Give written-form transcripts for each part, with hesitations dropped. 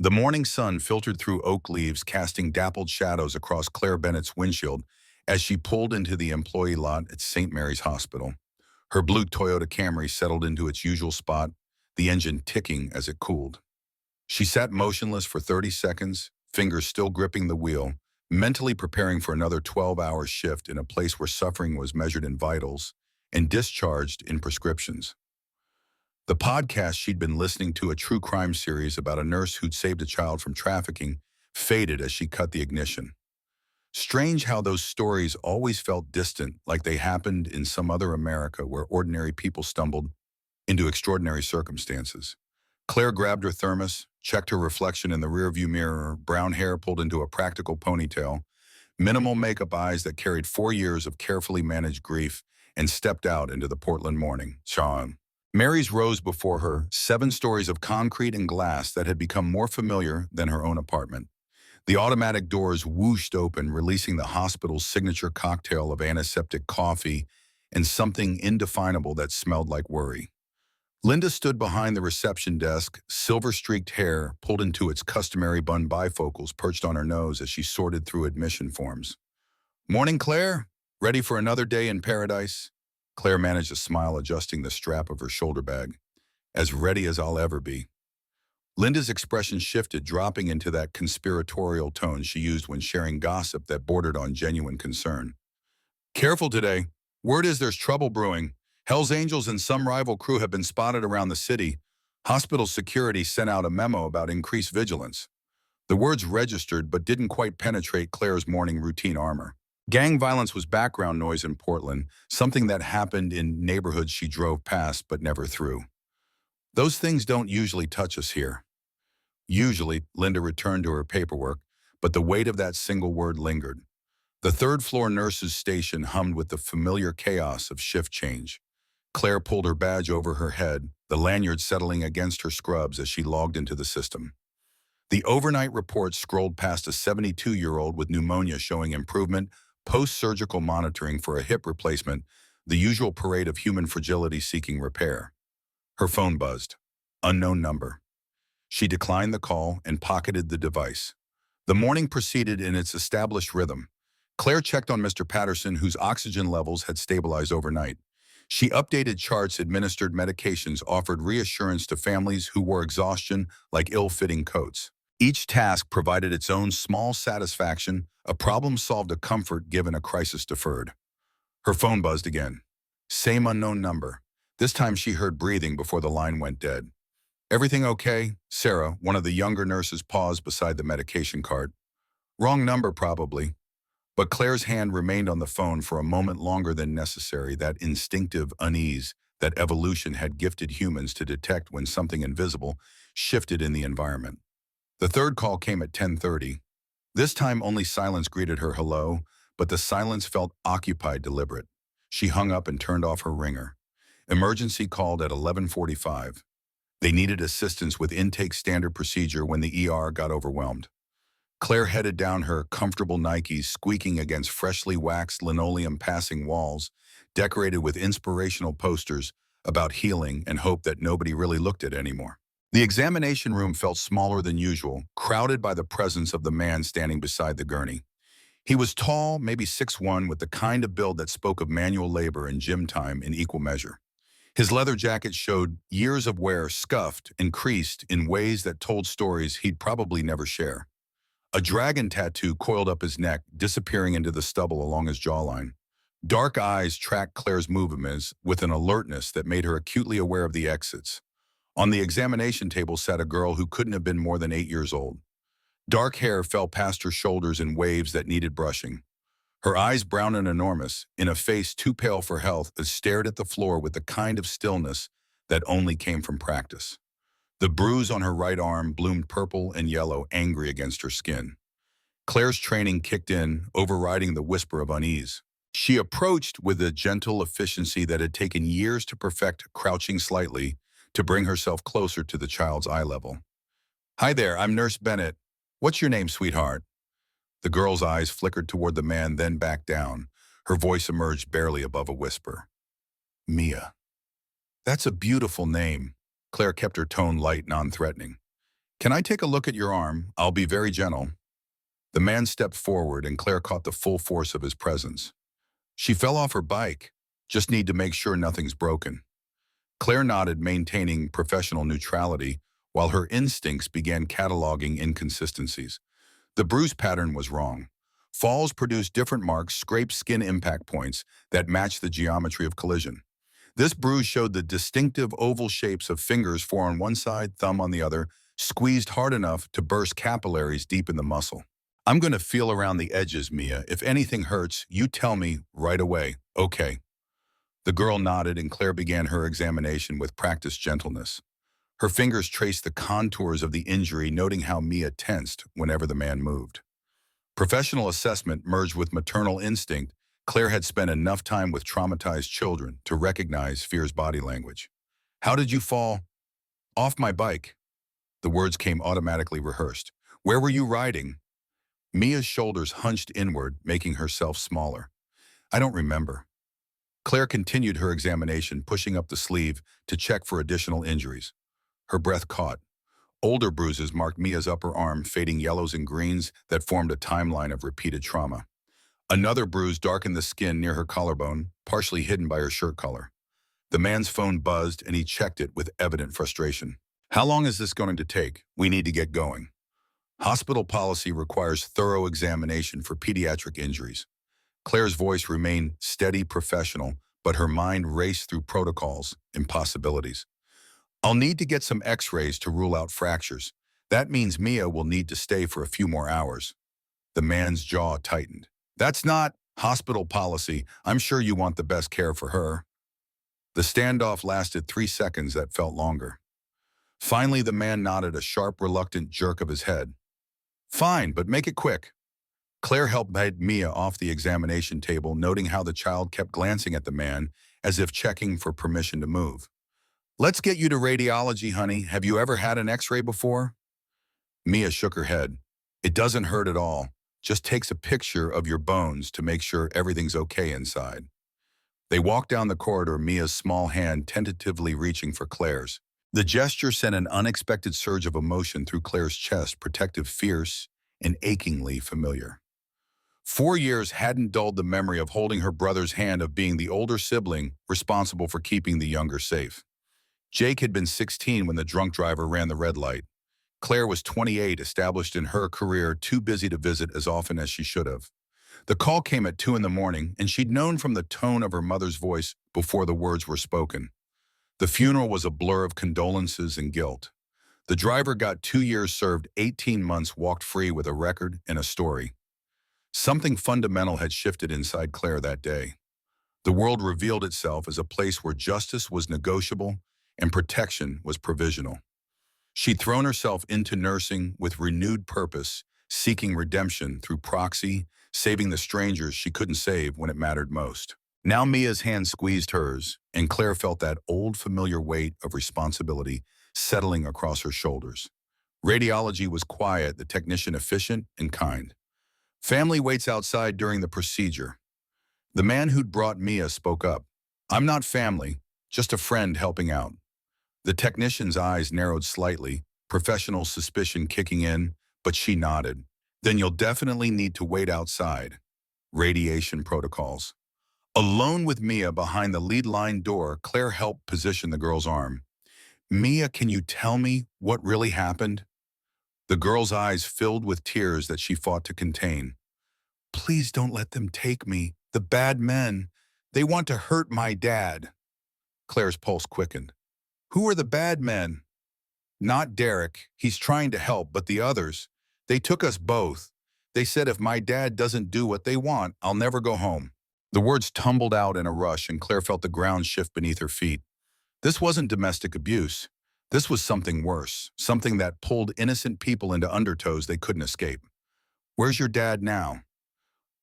The morning sun filtered through oak leaves, casting dappled shadows across Claire Bennett's windshield as she pulled into the employee lot at St. Mary's Hospital. Her blue Toyota Camry settled into its usual spot, the engine ticking as it cooled. She sat motionless for 30 seconds, fingers still gripping the wheel, mentally preparing for another 12-hour shift in a place where suffering was measured in vitals and discharged in prescriptions. The podcast she'd been listening to, a true crime series about a nurse who'd saved a child from trafficking, faded as she cut the ignition. Strange how those stories always felt distant, like they happened in some other America where ordinary people stumbled into extraordinary circumstances. Claire grabbed her thermos, checked her reflection in the rearview mirror, brown hair pulled into a practical ponytail, minimal makeup eyes that carried 4 years of carefully managed grief, and stepped out into the Portland morning. Sean. Mary's rose before her, 7 stories of concrete and glass that had become more familiar than her own apartment. The automatic doors whooshed open, releasing the hospital's signature cocktail of antiseptic coffee and something indefinable that smelled like worry. Linda stood behind the reception desk, silver-streaked hair pulled into its customary bun bifocals perched on her nose as she sorted through admission forms. "Morning, Claire. Ready for another day in paradise?" Claire managed a smile, adjusting the strap of her shoulder bag. "As ready as I'll ever be." Linda's expression shifted, dropping into that conspiratorial tone she used when sharing gossip that bordered on genuine concern. "Careful today. Word is there's trouble brewing. Hell's Angels and some rival crew have been spotted around the city. Hospital security sent out a memo about increased vigilance." The words registered but didn't quite penetrate Claire's morning routine armor. Gang violence was background noise in Portland, something that happened in neighborhoods she drove past but never through. "Those things don't usually touch us here." Usually, Linda returned to her paperwork, but the weight of that single word lingered. The third-floor nurse's station hummed with the familiar chaos of shift change. Claire pulled her badge over her head, the lanyard settling against her scrubs as she logged into the system. The overnight report scrolled past a 72-year-old with pneumonia showing improvement, post-surgical monitoring for a hip replacement, the usual parade of human fragility seeking repair. Her phone buzzed. Unknown number. She declined the call and pocketed the device. The morning proceeded in its established rhythm. Claire checked on Mr. Patterson, whose oxygen levels had stabilized overnight. She updated charts, administered medications, offered reassurance to families who wore exhaustion like ill-fitting coats. Each task provided its own small satisfaction, a problem solved, a comfort given, a crisis deferred. Her phone buzzed again. Same unknown number. This time she heard breathing before the line went dead. "Everything okay?" Sarah, one of the younger nurses, paused beside the medication cart. "Wrong number, probably." But Claire's hand remained on the phone for a moment longer than necessary, that instinctive unease that evolution had gifted humans to detect when something invisible shifted in the environment. The third call came at 10:30. This time only silence greeted her hello, but the silence felt occupied, deliberate. She hung up and turned off her ringer. Emergency called at 11:45. They needed assistance with intake standard procedure when the ER got overwhelmed. Claire headed down, her comfortable Nikes squeaking against freshly waxed linoleum, passing walls, decorated with inspirational posters about healing and hope that nobody really looked at anymore. The examination room felt smaller than usual, crowded by the presence of the man standing beside the gurney. He was tall, maybe 6'1", with the kind of build that spoke of manual labor and gym time in equal measure. His leather jacket showed years of wear, scuffed and creased in ways that told stories he'd probably never share. A dragon tattoo coiled up his neck, disappearing into the stubble along his jawline. Dark eyes tracked Claire's movements with an alertness that made her acutely aware of the exits. On the examination table sat a girl who couldn't have been more than 8 years old. Dark hair fell past her shoulders in waves that needed brushing. Her eyes, brown and enormous, in a face too pale for health, stared at the floor with the kind of stillness that only came from practice. The bruise on her right arm bloomed purple and yellow, angry against her skin. Claire's training kicked in, overriding the whisper of unease. She approached with a gentle efficiency that had taken years to perfect, crouching slightly to bring herself closer to the child's eye level. "Hi there, I'm Nurse Bennett. What's your name, sweetheart?" The girl's eyes flickered toward the man, then back down. Her voice emerged barely above a whisper. "Mia." "That's a beautiful name." Claire kept her tone light, non-threatening. Can I take a look at your arm? I'll be very gentle. The man stepped forward and Claire caught the full force of his presence. She fell off her bike. Just need to make sure nothing's broken. Claire nodded, maintaining professional neutrality, while her instincts began cataloging inconsistencies. The bruise pattern was wrong. Falls produced different marks, scraped skin impact points that matched the geometry of collision. This bruise showed the distinctive oval shapes of fingers, four on one side, thumb on the other, squeezed hard enough to burst capillaries deep in the muscle. I'm going to feel around the edges, Mia. If anything hurts, you tell me right away. Okay. The girl nodded and Claire began her examination with practiced gentleness. Her fingers traced the contours of the injury, noting how Mia tensed whenever the man moved. Professional assessment merged with maternal instinct. Claire had spent enough time with traumatized children to recognize fear's body language. How did you fall? Off my bike. The words came automatically rehearsed. Where were you riding? Mia's shoulders hunched inward, making herself smaller. I don't remember. Claire continued her examination, pushing up the sleeve to check for additional injuries. Her breath caught. Older bruises marked Mia's upper arm, fading yellows and greens that formed a timeline of repeated trauma. Another bruise darkened the skin near her collarbone, partially hidden by her shirt collar. The man's phone buzzed and he checked it with evident frustration. How long is this going to take? We need to get going. Hospital policy requires thorough examination for pediatric injuries. Claire's voice remained steady, professional, but her mind raced through protocols and possibilities. I'll need to get some x-rays to rule out fractures. That means Mia will need to stay for a few more hours. The man's jaw tightened. That's not hospital policy. I'm sure you want the best care for her. The standoff lasted 3 seconds that felt longer. Finally, the man nodded, a sharp, reluctant jerk of his head. Fine, but make it quick. Claire helped guide Mia off the examination table, noting how the child kept glancing at the man as if checking for permission to move. Let's get you to radiology, honey. Have you ever had an x-ray before? Mia shook her head. It doesn't hurt at all. Just takes a picture of your bones to make sure everything's okay inside. They walked down the corridor, Mia's small hand tentatively reaching for Claire's. The gesture sent an unexpected surge of emotion through Claire's chest, protective, fierce, and achingly familiar. 4 years hadn't dulled the memory of holding her brother's hand, of being the older sibling responsible for keeping the younger safe. Jake had been 16 when the drunk driver ran the red light. Claire was 28, established in her career, too busy to visit as often as she should have. The call came at 2 in the morning, and she'd known from the tone of her mother's voice before the words were spoken. The funeral was a blur of condolences and guilt. The driver got 2 years served, 18 months, walked free with a record and a story. Something fundamental had shifted inside Claire that day. The world revealed itself as a place where justice was negotiable and protection was provisional. She'd thrown herself into nursing with renewed purpose, seeking redemption through proxy, saving the strangers she couldn't save when it mattered most. Now Mia's hand squeezed hers, and Claire felt that old familiar weight of responsibility settling across her shoulders. Radiology was quiet, the technician efficient and kind. Family waits outside during the procedure. The man who'd brought Mia spoke up. I'm not family, just a friend helping out. The technician's eyes narrowed slightly, professional suspicion kicking in, but she nodded. Then you'll definitely need to wait outside. Radiation protocols. Alone with Mia behind the lead line door, Claire helped position the girl's arm. Mia, can you tell me what really happened? The girl's eyes filled with tears that she fought to contain. Please don't let them take me. The bad men. They want to hurt my dad. Claire's pulse quickened. Who are the bad men? Not Derek. He's trying to help, but the others. They took us both. They said if my dad doesn't do what they want, I'll never go home. The words tumbled out in a rush, and Claire felt the ground shift beneath her feet. This wasn't domestic abuse. This was something worse, something that pulled innocent people into undertows they couldn't escape. Where's your dad now?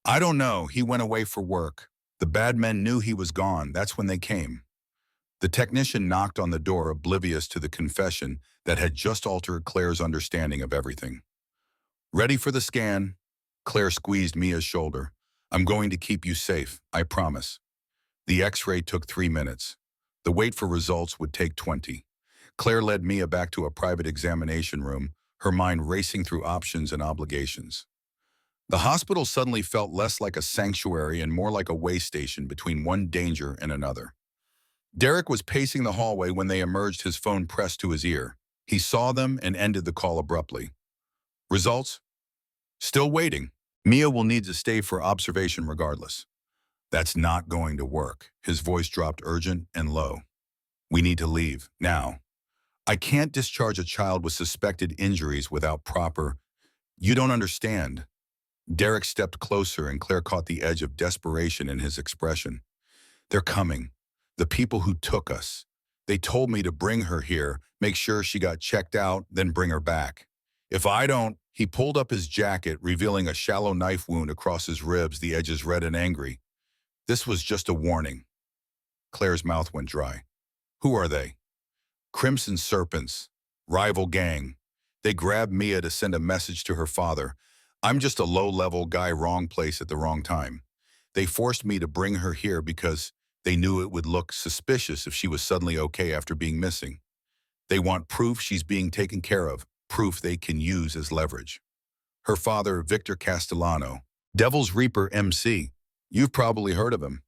I don't know. He went away for work. The bad men knew he was gone. That's when they came. The technician knocked on the door, oblivious to the confession that had just altered Claire's understanding of everything. Ready for the scan? Claire squeezed Mia's shoulder. I'm going to keep you safe, I promise. The x-ray took 3 minutes. The wait for results would take 20. Claire led Mia back to a private examination room, her mind racing through options and obligations. The hospital suddenly felt less like a sanctuary and more like a way station between one danger and another. Derek was pacing the hallway when they emerged, his phone pressed to his ear. He saw them and ended the call abruptly. Results? Still waiting. Mia will need to stay for observation regardless. That's not going to work. His voice dropped urgent and low. We need to leave, now. I can't discharge a child with suspected injuries without proper... You don't understand. Derek stepped closer and Claire caught the edge of desperation in his expression. They're coming. The people who took us. They told me to bring her here, make sure she got checked out, then bring her back. If I don't... He pulled up his jacket, revealing a shallow knife wound across his ribs, the edges red and angry. This was just a warning. Claire's mouth went dry. Who are they? Crimson Serpents. Rival gang. They grabbed Mia to send a message to her father. I'm just a low-level guy, wrong place at the wrong time. They forced me to bring her here because they knew it would look suspicious if she was suddenly okay after being missing. They want proof she's being taken care of, proof they can use as leverage. Her father, Victor Castellano, Devil's Reaper MC. You've probably heard of him.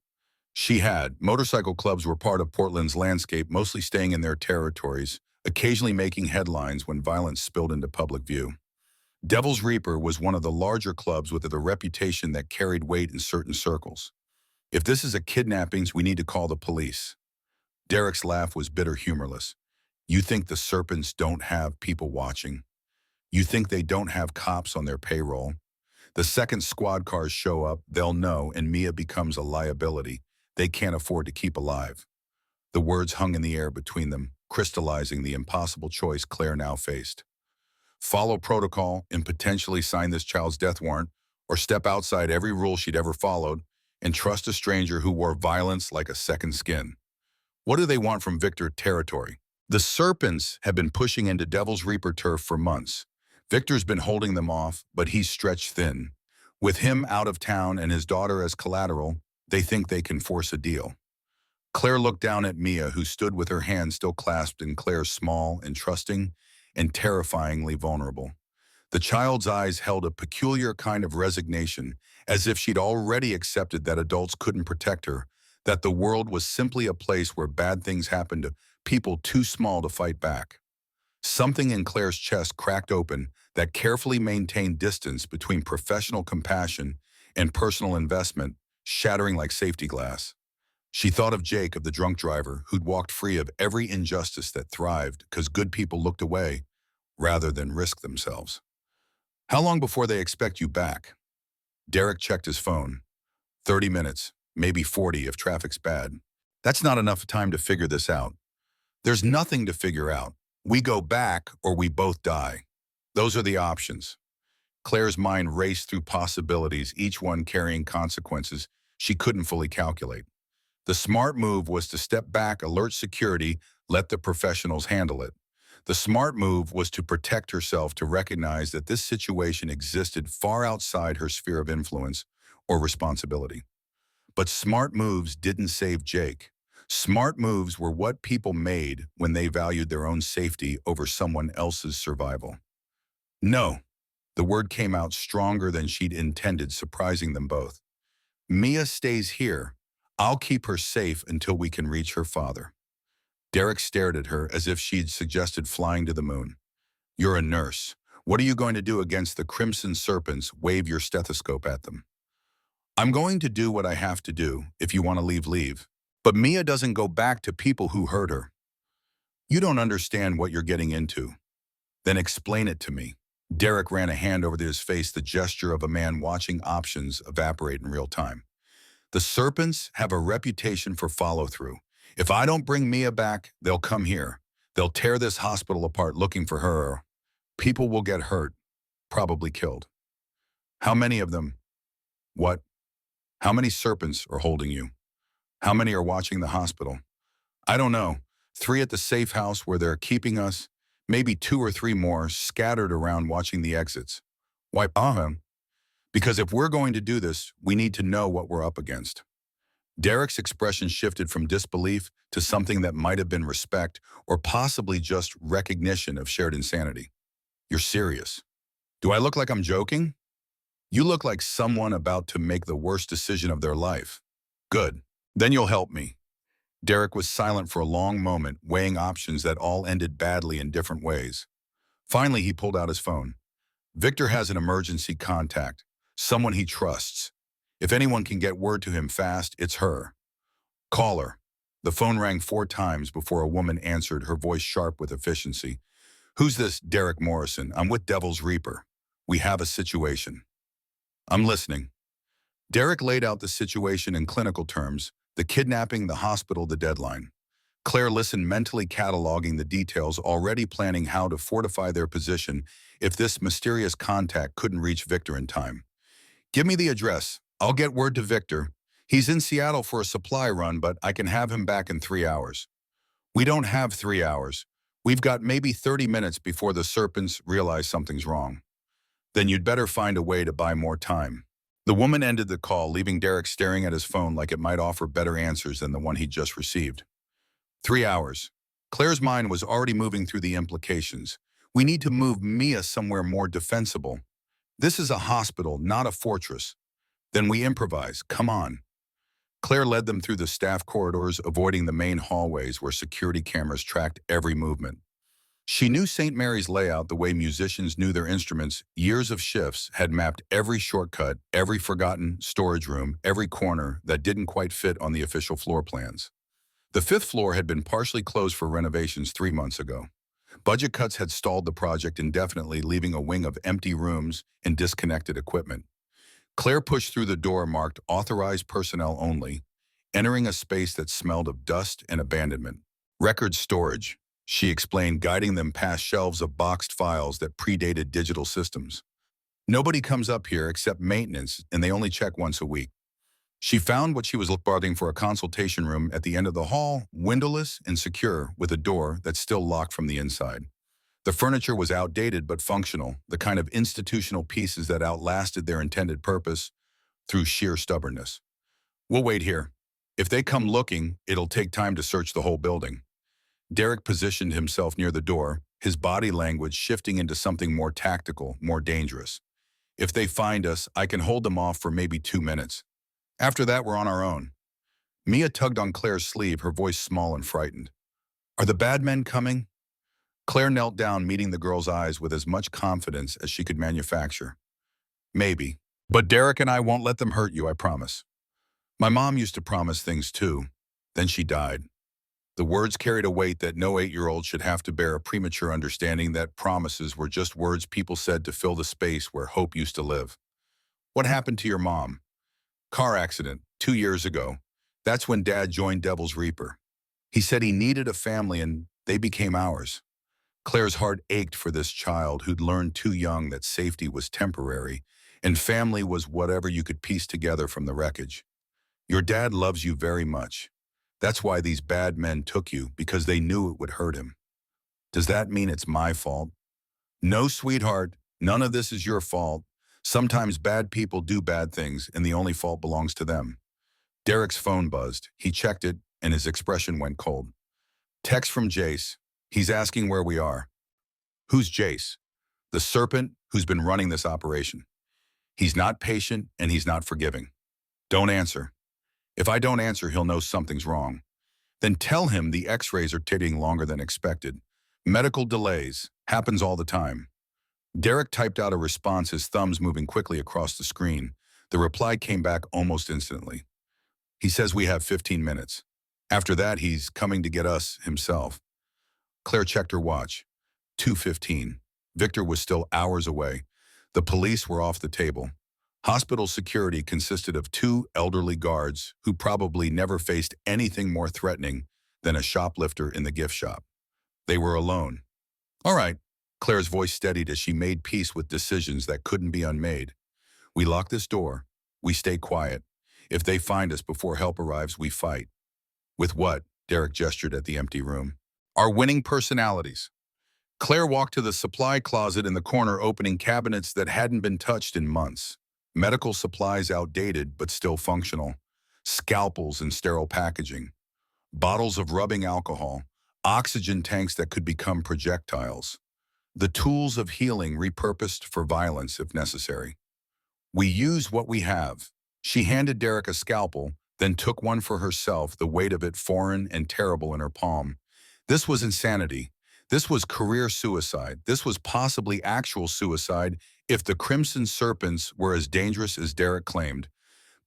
She had. Motorcycle clubs were part of Portland's landscape, mostly staying in their territories, occasionally making headlines when violence spilled into public view. Devil's Reaper was one of the larger clubs with a reputation that carried weight in certain circles. If this is a kidnapping, we need to call the police. Derek's laugh was bitter, humorless. You think the Serpents don't have people watching? You think they don't have cops on their payroll? The second squad cars show up, they'll know, and Mia becomes a liability they can't afford to keep alive. The words hung in the air between them, crystallizing the impossible choice Claire now faced. Follow protocol and potentially sign this child's death warrant, or step outside every rule she'd ever followed and trust a stranger who wore violence like a second skin. What do they want from Victor territory? The Serpents have been pushing into Devil's Reaper turf for months. Victor's been holding them off, but he's stretched thin. With him out of town and his daughter as collateral, they think they can force a deal. Claire looked down at Mia, who stood with her hand still clasped in Claire's, small and trusting and terrifyingly vulnerable. The child's eyes held a peculiar kind of resignation, as if she'd already accepted that adults couldn't protect her, that the world was simply a place where bad things happened to people too small to fight back. Something in Claire's chest cracked open, that carefully maintained distance between professional compassion and personal investment, shattering like safety glass. She thought of Jake, of the drunk driver, who'd walked free of every injustice that thrived because good people looked away rather than risk themselves. How long before they expect you back? Derek checked his phone. 30 minutes, maybe 40 if traffic's bad. That's not enough time to figure this out. There's nothing to figure out. We go back or we both die. Those are the options. Claire's mind raced through possibilities, each one carrying consequences she couldn't fully calculate. The smart move was to step back, alert security, let the professionals handle it. The smart move was to protect herself, to recognize that this situation existed far outside her sphere of influence or responsibility. But smart moves didn't save Jake. Smart moves were what people made when they valued their own safety over someone else's survival. No, the word came out stronger than she'd intended, surprising them both. Mia stays here. I'll keep her safe until we can reach her father. Derek stared at her as if she'd suggested flying to the moon. You're a nurse. What are you going to do against the Crimson Serpents? Wave your stethoscope at them. I'm going to do what I have to do. If you want to leave, leave. But Mia doesn't go back to people who hurt her. You don't understand what you're getting into. Then explain it to me. Derek ran a hand over his face, the gesture of a man watching options evaporate in real time. The Serpents have a reputation for follow-through. If I don't bring Mia back, they'll come here. They'll tear this hospital apart looking for her. People will get hurt, probably killed. How many of them? What? How many Serpents are holding you? How many are watching the hospital? I don't know. 3 at the safe house where they're keeping us. Maybe 2 or 3 more scattered around watching the exits. Why? Because if we're going to do this, we need to know what we're up against. Derek's expression shifted from disbelief to something that might have been respect or possibly just recognition of shared insanity. You're serious. Do I look like I'm joking? You look like someone about to make the worst decision of their life. Good. Then you'll help me. Derek was silent for a long moment, weighing options that all ended badly in different ways. Finally, he pulled out his phone. Victor has an emergency contact, someone he trusts. If anyone can get word to him fast, it's her. Call her. The phone rang 4 times before a woman answered, her voice sharp with efficiency. Who's this? Derek Morrison. I'm with Devil's Reaper. We have a situation. I'm listening. Derek laid out the situation in clinical terms, the kidnapping, the hospital, the deadline. Claire listened, mentally cataloging the details, already planning how to fortify their position if this mysterious contact couldn't reach Victor in time. Give me the address. I'll get word to Victor. He's in Seattle for a supply run, but I can have him back in 3 hours. We don't have 3 hours. We've got maybe 30 minutes before the serpents realize something's wrong. Then you'd better find a way to buy more time. The woman ended the call, leaving Derek staring at his phone like it might offer better answers than the one he'd just received. 3 hours. Claire's mind was already moving through the implications. We need to move Mia somewhere more defensible. This is a hospital, not a fortress. Then we improvise. Come on. Claire led them through the staff corridors, avoiding the main hallways where security cameras tracked every movement. She knew St. Mary's layout the way musicians knew their instruments. Years of shifts had mapped every shortcut, every forgotten storage room, every corner that didn't quite fit on the official floor plans. The 5th floor had been partially closed for renovations 3 months ago. Budget cuts had stalled the project indefinitely, leaving a wing of empty rooms and disconnected equipment. Claire pushed through the door marked "Authorized Personnel Only," entering a space that smelled of dust and abandonment. Record storage, she explained, guiding them past shelves of boxed files that predated digital systems. Nobody comes up here except maintenance, and they only check once a week. She found what she was looking for, a consultation room at the end of the hall, windowless and secure, with a door that's still locked from the inside. The furniture was outdated but functional, the kind of institutional pieces that outlasted their intended purpose through sheer stubbornness. We'll wait here. If they come looking, it'll take time to search the whole building. Derek positioned himself near the door, his body language shifting into something more tactical, more dangerous. If they find us, I can hold them off for maybe 2 minutes. After that, we're on our own. Mia tugged on Claire's sleeve, her voice small and frightened. Are the bad men coming? Claire knelt down, meeting the girl's eyes with as much confidence as she could manufacture. Maybe. But Derek and I won't let them hurt you, I promise. My mom used to promise things too. Then she died. The words carried a weight that no 8-year-old should have to bear, a premature understanding that promises were just words people said to fill the space where hope used to live. What happened to your mom? Car accident, 2 years ago. That's when Dad joined Devil's Reaper. He said he needed a family and they became ours. Claire's heart ached for this child who'd learned too young that safety was temporary and family was whatever you could piece together from the wreckage. Your dad loves you very much. That's why these bad men took you, because they knew it would hurt him. Does that mean it's my fault? No, sweetheart, none of this is your fault. Sometimes bad people do bad things and the only fault belongs to them. Derek's phone buzzed. He checked it and his expression went cold. Text from Jace. He's asking where we are. Who's Jace? The serpent who's been running this operation. He's not patient and he's not forgiving. Don't answer. If I don't answer, he'll know something's wrong. Then tell him the x-rays are taking longer than expected. Medical delays. Happens all the time. Derek typed out a response, his thumbs moving quickly across the screen. The reply came back almost instantly. He says we have 15 minutes. After that, he's coming to get us himself. Claire checked her watch. 2:15. Victor was still hours away. The police were off the table. Hospital security consisted of 2 elderly guards who probably never faced anything more threatening than a shoplifter in the gift shop. They were alone. All right, Claire's voice steadied as she made peace with decisions that couldn't be unmade. We lock this door. We stay quiet. If they find us before help arrives, we fight. With what? Derek gestured at the empty room. Our winning personalities. Claire walked to the supply closet in the corner, opening cabinets that hadn't been touched in months. Medical supplies outdated but still functional. Scalpels in sterile packaging. Bottles of rubbing alcohol. Oxygen tanks that could become projectiles. The tools of healing repurposed for violence if necessary. We use what we have. She handed Derek a scalpel, then took one for herself, the weight of it foreign and terrible in her palm. This was insanity. This was career suicide. This was possibly actual suicide if the Crimson Serpents were as dangerous as Derek claimed.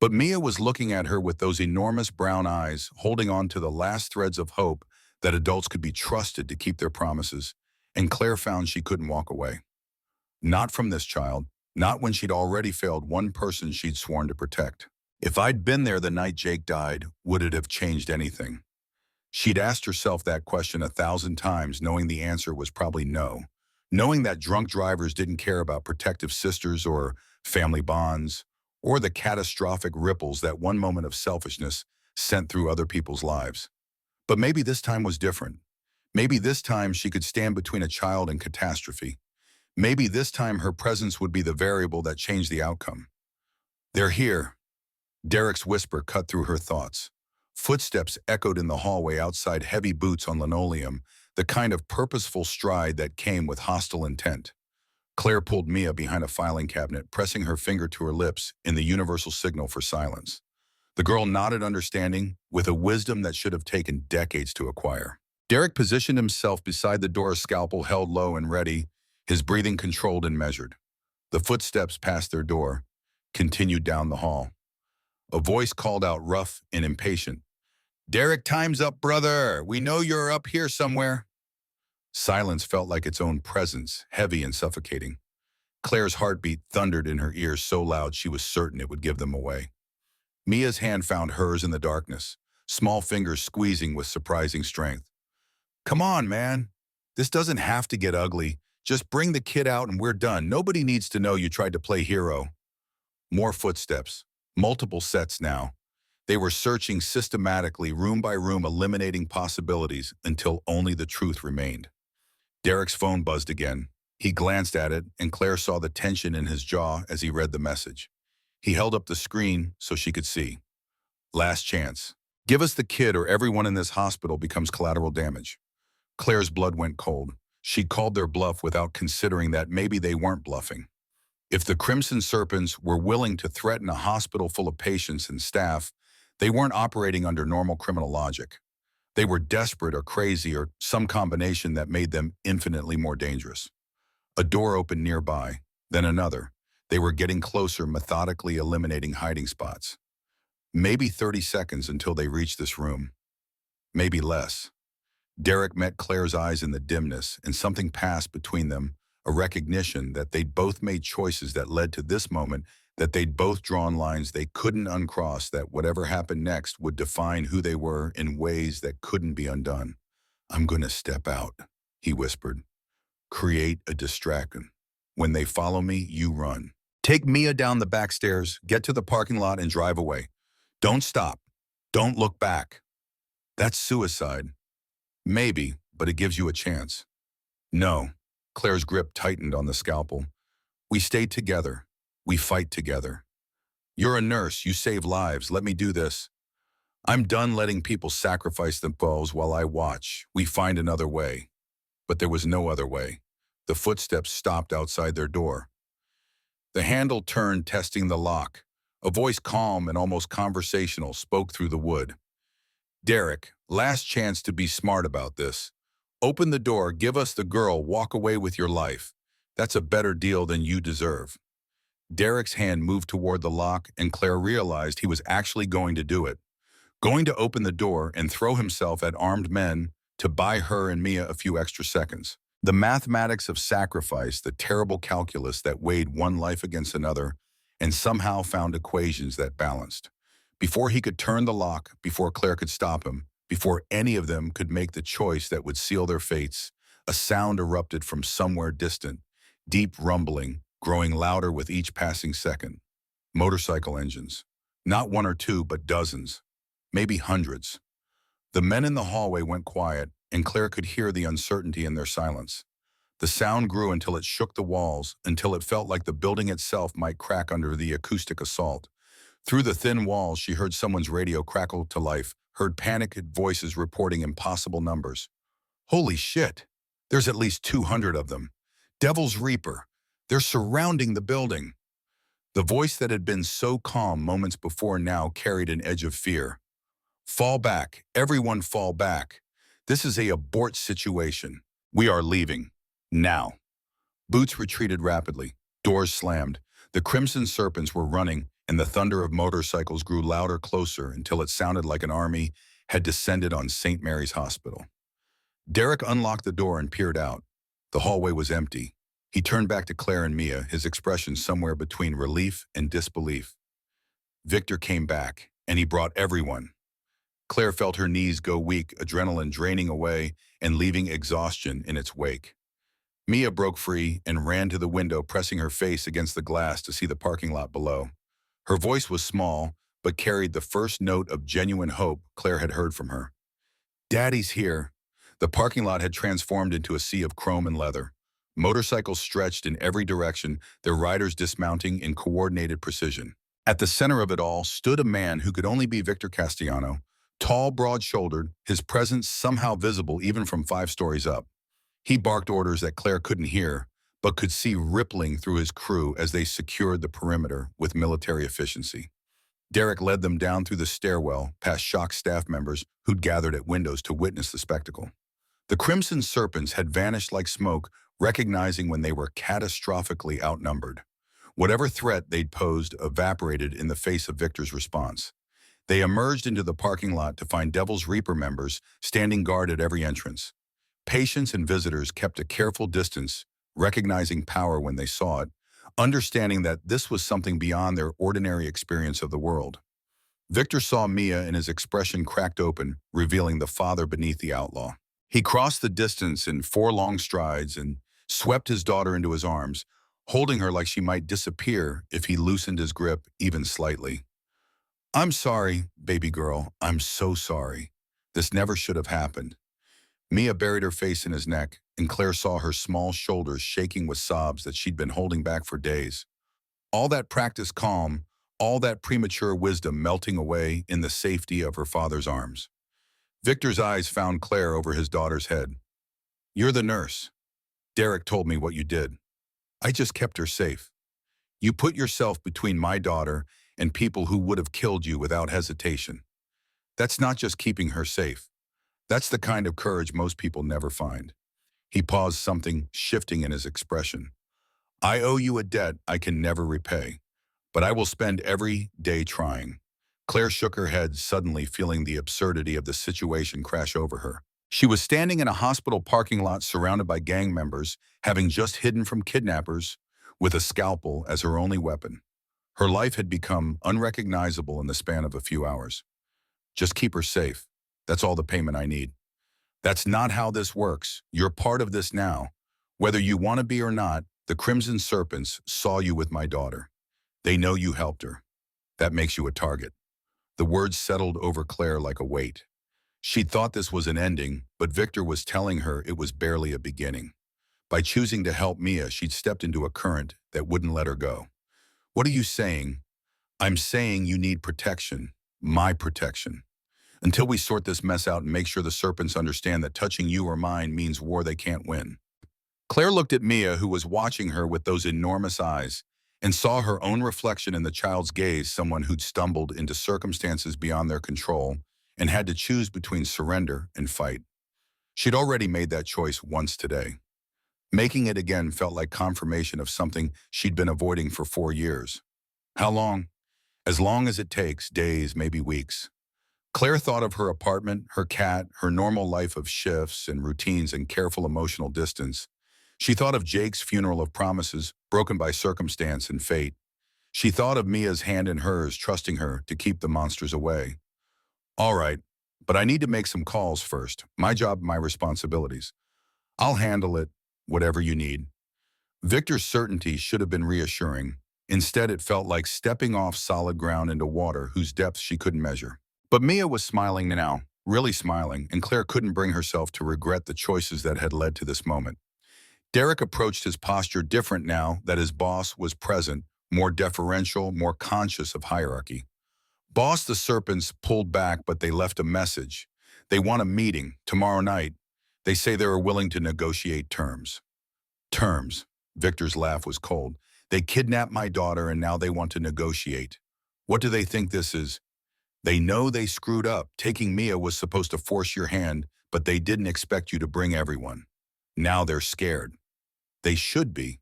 But Mia was looking at her with those enormous brown eyes, holding on to the last threads of hope that adults could be trusted to keep their promises. And Claire found she couldn't walk away. Not from this child, not when she'd already failed one person she'd sworn to protect. If I'd been there the night Jake died, would it have changed anything? She'd asked herself that question 1,000 times, knowing the answer was probably no. Knowing that drunk drivers didn't care about protective sisters or family bonds, or the catastrophic ripples that one moment of selfishness sent through other people's lives. But maybe this time was different. Maybe this time she could stand between a child and catastrophe. Maybe this time her presence would be the variable that changed the outcome. They're here. Derek's whisper cut through her thoughts. Footsteps echoed in the hallway outside, heavy boots on linoleum, the kind of purposeful stride that came with hostile intent. Claire pulled Mia behind a filing cabinet, pressing her finger to her lips in the universal signal for silence. The girl nodded understanding, with a wisdom that should have taken decades to acquire. Derek positioned himself beside the door, a scalpel held low and ready, his breathing controlled and measured. The footsteps past their door continued down the hall. A voice called out, rough and impatient. "Derek, time's up, brother. We know you're up here somewhere." Silence felt like its own presence, heavy and suffocating. Claire's heartbeat thundered in her ears so loud she was certain it would give them away. Mia's hand found hers in the darkness, small fingers squeezing with surprising strength. "Come on, man. This doesn't have to get ugly. Just bring the kid out and we're done. Nobody needs to know you tried to play hero." More footsteps, multiple sets now. They were searching systematically, room by room, eliminating possibilities until only the truth remained. Derek's phone buzzed again. He glanced at it, and Claire saw the tension in his jaw as he read the message. He held up the screen so she could see. "Last chance. Give us the kid or everyone in this hospital becomes collateral damage." Claire's blood went cold. She called their bluff without considering that maybe they weren't bluffing. If the Crimson Serpents were willing to threaten a hospital full of patients and staff, they weren't operating under normal criminal logic. They were desperate or crazy or some combination that made them infinitely more dangerous. A door opened nearby, then another. They were getting closer, methodically eliminating hiding spots. Maybe 30 seconds until they reached this room. Maybe less. Derek met Claire's eyes in the dimness, and something passed between them, a recognition that they'd both made choices that led to this moment, that they'd both drawn lines they couldn't uncross, that whatever happened next would define who they were in ways that couldn't be undone. "I'm going to step out," he whispered. "Create a distraction. When they follow me, you run. Take Mia down the back stairs, get to the parking lot, and drive away. Don't stop. Don't look back." "That's suicide." "Maybe, but it gives you a chance." "No." Claire's grip tightened on the scalpel. "We stay together. We fight together. You're a nurse. You save lives. Let me do this. I'm done letting people sacrifice themselves while I watch. We find another way." But there was no other way. The footsteps stopped outside their door. The handle turned, testing the lock. A voice, calm and almost conversational, spoke through the wood. "Derek, last chance to be smart about this. Open the door, give us the girl, walk away with your life. That's a better deal than you deserve." Derek's hand moved toward the lock, and Claire realized he was actually going to do it. Going to open the door and throw himself at armed men to buy her and Mia a few extra seconds. The mathematics of sacrifice, the terrible calculus that weighed one life against another, and somehow found equations that balanced. Before he could turn the lock, before Claire could stop him, before any of them could make the choice that would seal their fates, a sound erupted from somewhere distant, deep rumbling, growing louder with each passing second. Motorcycle engines. Not one or two, but dozens. Maybe hundreds. The men in the hallway went quiet, and Claire could hear the uncertainty in their silence. The sound grew until it shook the walls, until it felt like the building itself might crack under the acoustic assault. Through the thin walls, she heard someone's radio crackle to life, heard panicked voices reporting impossible numbers. "Holy shit! There's at least 200 of them. Devil's Reaper. They're surrounding the building. The voice that had been so calm moments before now carried an edge of fear. Fall back. Everyone fall back. This is a abort situation. We are leaving. Now. Boots retreated rapidly. Doors slammed. The Crimson Serpents were running, and the thunder of motorcycles grew louder, closer, until it sounded like an army had descended on St. Mary's Hospital. Derek unlocked the door and peered out. The hallway was empty. He turned back to Claire and Mia, his expression somewhere between relief and disbelief. Victor came back, and he brought everyone. Claire felt her knees go weak, adrenaline draining away and leaving exhaustion in its wake. Mia broke free and ran to the window, pressing her face against the glass to see the parking lot below. Her voice was small, but carried the first note of genuine hope Claire had heard from her. Daddy's here. The parking lot had transformed into a sea of chrome and leather. Motorcycles stretched in every direction, their riders dismounting in coordinated precision. At the center of it all stood a man who could only be Victor Castellano, tall, broad-shouldered, his presence somehow visible even from 5 stories up. He barked orders that Claire couldn't hear, but could see rippling through his crew as they secured the perimeter with military efficiency. Derek led them down through the stairwell, past shocked staff members who'd gathered at windows to witness the spectacle. The Crimson Serpents had vanished like smoke, recognizing when they were catastrophically outnumbered. Whatever threat they'd posed evaporated in the face of Victor's response. They emerged into the parking lot to find Devil's Reaper members standing guard at every entrance. Patients and visitors kept a careful distance, recognizing power when they saw it, understanding that this was something beyond their ordinary experience of the world. Victor saw Mia and his expression cracked open, revealing the father beneath the outlaw. He crossed the distance in 4 long strides and swept his daughter into his arms, holding her like she might disappear if he loosened his grip even slightly. I'm sorry, baby girl. I'm so sorry. This never should have happened. Mia buried her face in his neck, and Claire saw her small shoulders shaking with sobs that she'd been holding back for days. All that practiced calm, all that premature wisdom melting away in the safety of her father's arms. Victor's eyes found Claire over his daughter's head. You're the nurse. Derek told me what you did. I just kept her safe. You put yourself between my daughter and people who would have killed you without hesitation. That's not just keeping her safe. That's the kind of courage most people never find. He paused, something shifting in his expression. I owe you a debt I can never repay, but I will spend every day trying. Claire shook her head, suddenly feeling the absurdity of the situation crash over her. She was standing in a hospital parking lot surrounded by gang members, having just hidden from kidnappers, with a scalpel as her only weapon. Her life had become unrecognizable in the span of a few hours. Just keep her safe. That's all the payment I need. That's not how this works. You're part of this now. Whether you want to be or not, the Crimson Serpents saw you with my daughter. They know you helped her. That makes you a target. The words settled over Claire like a weight. She'd thought this was an ending, but Victor was telling her it was barely a beginning. By choosing to help Mia, she'd stepped into a current that wouldn't let her go. What are you saying? I'm saying you need protection. My protection. Until we sort this mess out and make sure the Serpents understand that touching you or mine means war they can't win. Claire looked at Mia, who was watching her with those enormous eyes, and saw her own reflection in the child's gaze, someone who'd stumbled into circumstances beyond their control and had to choose between surrender and fight. She'd already made that choice once today. Making it again felt like confirmation of something she'd been avoiding for 4 years. How long? As long as it takes, days, maybe weeks. Claire thought of her apartment, her cat, her normal life of shifts and routines and careful emotional distance. She thought of Jake's funeral of promises, broken by circumstance and fate. She thought of Mia's hand in hers, trusting her to keep the monsters away. All right, but I need to make some calls first. My job, my responsibilities. I'll handle it, whatever you need. Victor's certainty should have been reassuring. Instead, it felt like stepping off solid ground into water whose depth she couldn't measure. But Mia was smiling now, really smiling, and Claire couldn't bring herself to regret the choices that had led to this moment. Derek approached his posture different now that his boss was present, more deferential, more conscious of hierarchy. Boss, the Serpents pulled back, but they left a message. They want a meeting tomorrow night. They say they are willing to negotiate terms. Terms. Victor's laugh was cold. They kidnapped my daughter and now they want to negotiate. What do they think this is? They know they screwed up. Taking Mia was supposed to force your hand, but they didn't expect you to bring everyone. Now they're scared. They should be.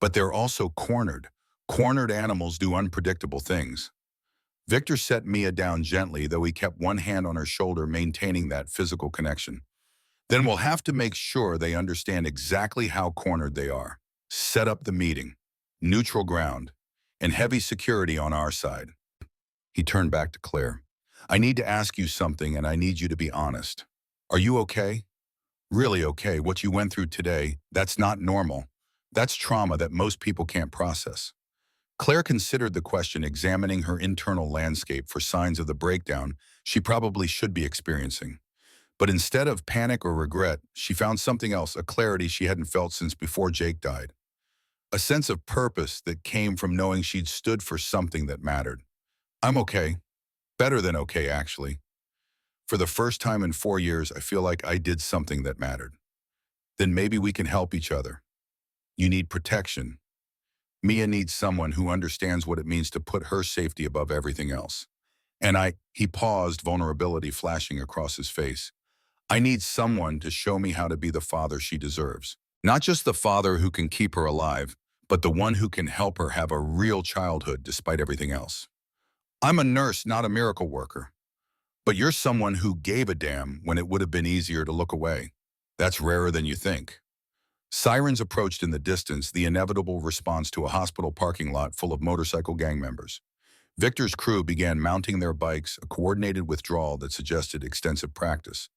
But they're also cornered. Cornered animals do unpredictable things. Victor set Mia down gently, though he kept one hand on her shoulder, maintaining that physical connection. Then we'll have to make sure they understand exactly how cornered they are. Set up the meeting. Neutral ground. And heavy security on our side. He turned back to Claire. I need to ask you something, and I need you to be honest. Are you okay? Really okay. What you went through today, that's not normal. That's trauma that most people can't process. Claire considered the question, examining her internal landscape for signs of the breakdown she probably should be experiencing. But instead of panic or regret, she found something else, a clarity she hadn't felt since before Jake died. A sense of purpose that came from knowing she'd stood for something that mattered. I'm okay. Better than okay, actually. For the first time in 4 years, I feel like I did something that mattered. Then maybe we can help each other. You need protection. Mia needs someone who understands what it means to put her safety above everything else. He paused, vulnerability flashing across his face. I need someone to show me how to be the father she deserves. Not just the father who can keep her alive, but the one who can help her have a real childhood despite everything else. I'm a nurse, not a miracle worker. But you're someone who gave a damn when it would have been easier to look away. That's rarer than you think. Sirens approached in the distance, the inevitable response to a hospital parking lot full of motorcycle gang members. Victor's crew began mounting their bikes, a coordinated withdrawal that suggested extensive practice.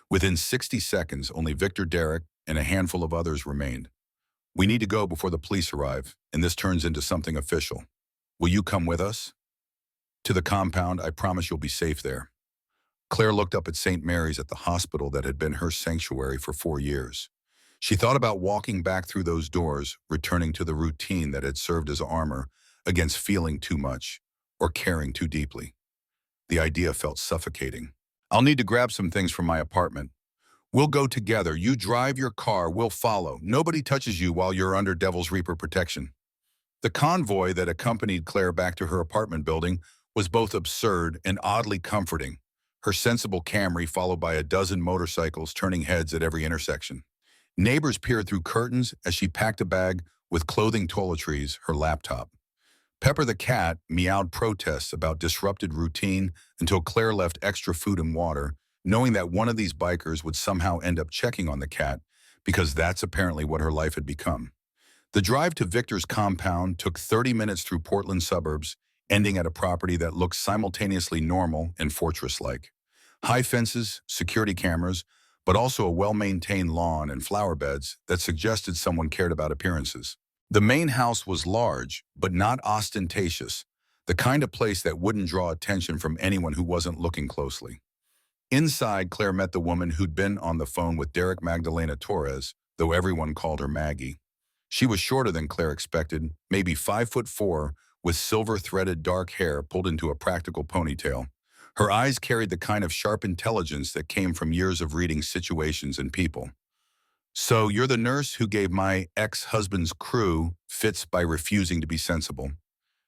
Within 60 seconds, only Victor, Derek, and a handful of others remained. We need to go before the police arrive, and this turns into something official. Will you come with us? To the compound. I promise you'll be safe there. Claire looked up at St. Mary's, at the hospital that had been her sanctuary for 4 years. She thought about walking back through those doors, returning to the routine that had served as armor against feeling too much or caring too deeply. The idea felt suffocating. I'll need to grab some things from my apartment. We'll go together. You drive your car, we'll follow. Nobody touches you while you're under Devil's Reaper protection. The convoy that accompanied Claire back to her apartment building was both absurd and oddly comforting. Her sensible Camry followed by a dozen motorcycles turning heads at every intersection. Neighbors peered through curtains as she packed a bag with clothing, toiletries, her laptop. Pepper the cat meowed protests about disrupted routine until Claire left extra food and water, knowing that one of these bikers would somehow end up checking on the cat, because that's apparently what her life had become. The drive to Victor's compound took 30 minutes through Portland suburbs, ending at a property that looked simultaneously normal and fortress-like. High fences, security cameras, but also a well-maintained lawn and flower beds that suggested someone cared about appearances. The main house was large, but not ostentatious, the kind of place that wouldn't draw attention from anyone who wasn't looking closely. Inside, Claire met the woman who'd been on the phone with Derek, Magdalena Torres, though everyone called her Maggie. She was shorter than Claire expected, maybe 5'4", with silver-threaded dark hair pulled into a practical ponytail. Her eyes carried the kind of sharp intelligence that came from years of reading situations and people. So you're the nurse who gave my ex-husband's crew fits by refusing to be sensible.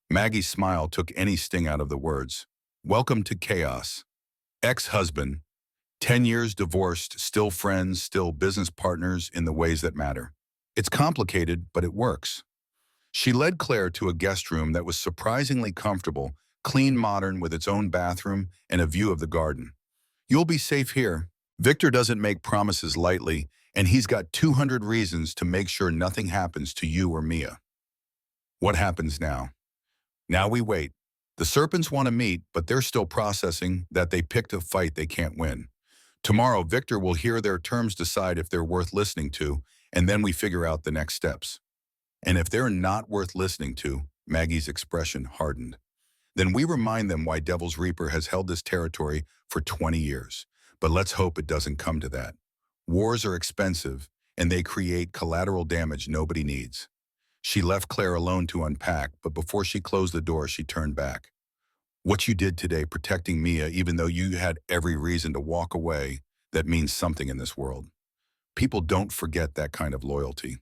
Maggie's smile took any sting out of the words. Welcome to chaos. Ex-husband, 10 years divorced, still friends, still business partners in the ways that matter. It's complicated, but it works. She led Claire to a guest room that was surprisingly comfortable, clean, modern, with its own bathroom and a view of the garden. You'll be safe here. Victor doesn't make promises lightly, and he's got 200 reasons to make sure nothing happens to you or Mia. What happens now? Now we wait. The Serpents want to meet, but they're still processing that they picked a fight they can't win. Tomorrow, Victor will hear their terms, decide if they're worth listening to, and then we figure out the next steps. And if they're not worth listening to, Maggie's expression hardened. Then we remind them why Devil's Reaper has held this territory for 20 years. But let's hope it doesn't come to that. Wars are expensive, and they create collateral damage nobody needs. She left Claire alone to unpack, but before she closed the door, she turned back. What you did today, protecting Mia, even though you had every reason to walk away, that means something in this world. People don't forget that kind of loyalty.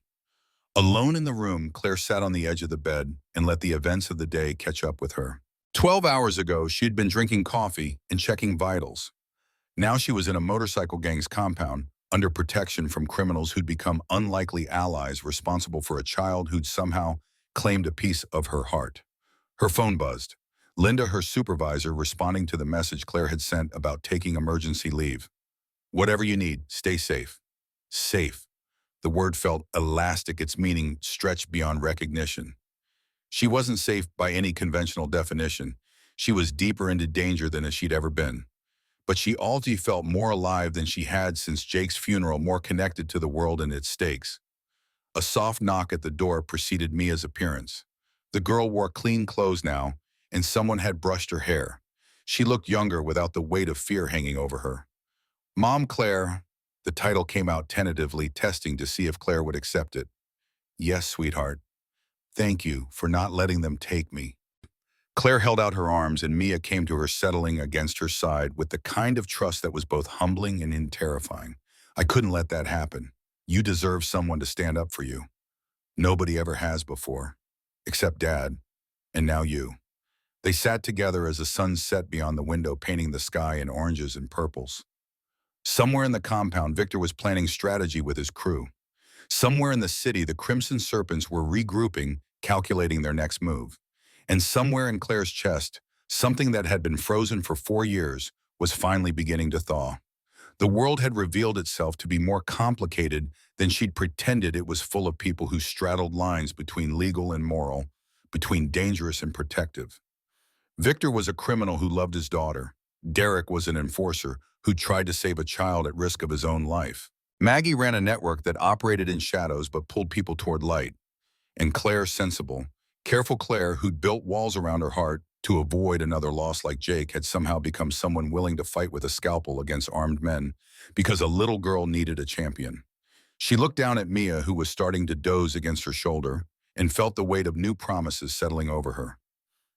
Alone in the room, Claire sat on the edge of the bed and let the events of the day catch up with her. 12 hours ago, she'd been drinking coffee and checking vitals. Now she was in a motorcycle gang's compound, under protection from criminals who'd become unlikely allies responsible for a child who'd somehow claimed a piece of her heart. Her phone buzzed. Linda, her supervisor, responding to the message Claire had sent about taking emergency leave. Whatever you need, stay safe. Safe. The word felt elastic, its meaning stretched beyond recognition. She wasn't safe by any conventional definition. She was deeper into danger than she'd ever been. But she already felt more alive than she had since Jake's funeral, more connected to the world and its stakes. A soft knock at the door preceded Mia's appearance. The girl wore clean clothes now, and someone had brushed her hair. She looked younger without the weight of fear hanging over her. Mom Claire, the title came out tentatively, testing to see if Claire would accept it. Yes, sweetheart. Thank you for not letting them take me. Claire held out her arms and Mia came to her, settling against her side with the kind of trust that was both humbling and terrifying. I couldn't let that happen. You deserve someone to stand up for you. Nobody ever has before. Except Dad. And now you. They sat together as the sun set beyond the window, painting the sky in oranges and purples. Somewhere in the compound, Victor was planning strategy with his crew. Somewhere in the city, the Crimson Serpents were regrouping, calculating their next move. And somewhere in Claire's chest, something that had been frozen for 4 years was finally beginning to thaw. The world had revealed itself to be more complicated than she'd pretended. It was full of people who straddled lines between legal and moral, between dangerous and protective. Victor was a criminal who loved his daughter. Derek was an enforcer who tried to save a child at risk of his own life. Maggie ran a network that operated in shadows but pulled people toward light. And Claire, sensible, careful Claire, who'd built walls around her heart to avoid another loss like Jake, had somehow become someone willing to fight with a scalpel against armed men because a little girl needed a champion. She looked down at Mia, who was starting to doze against her shoulder, and felt the weight of new promises settling over her.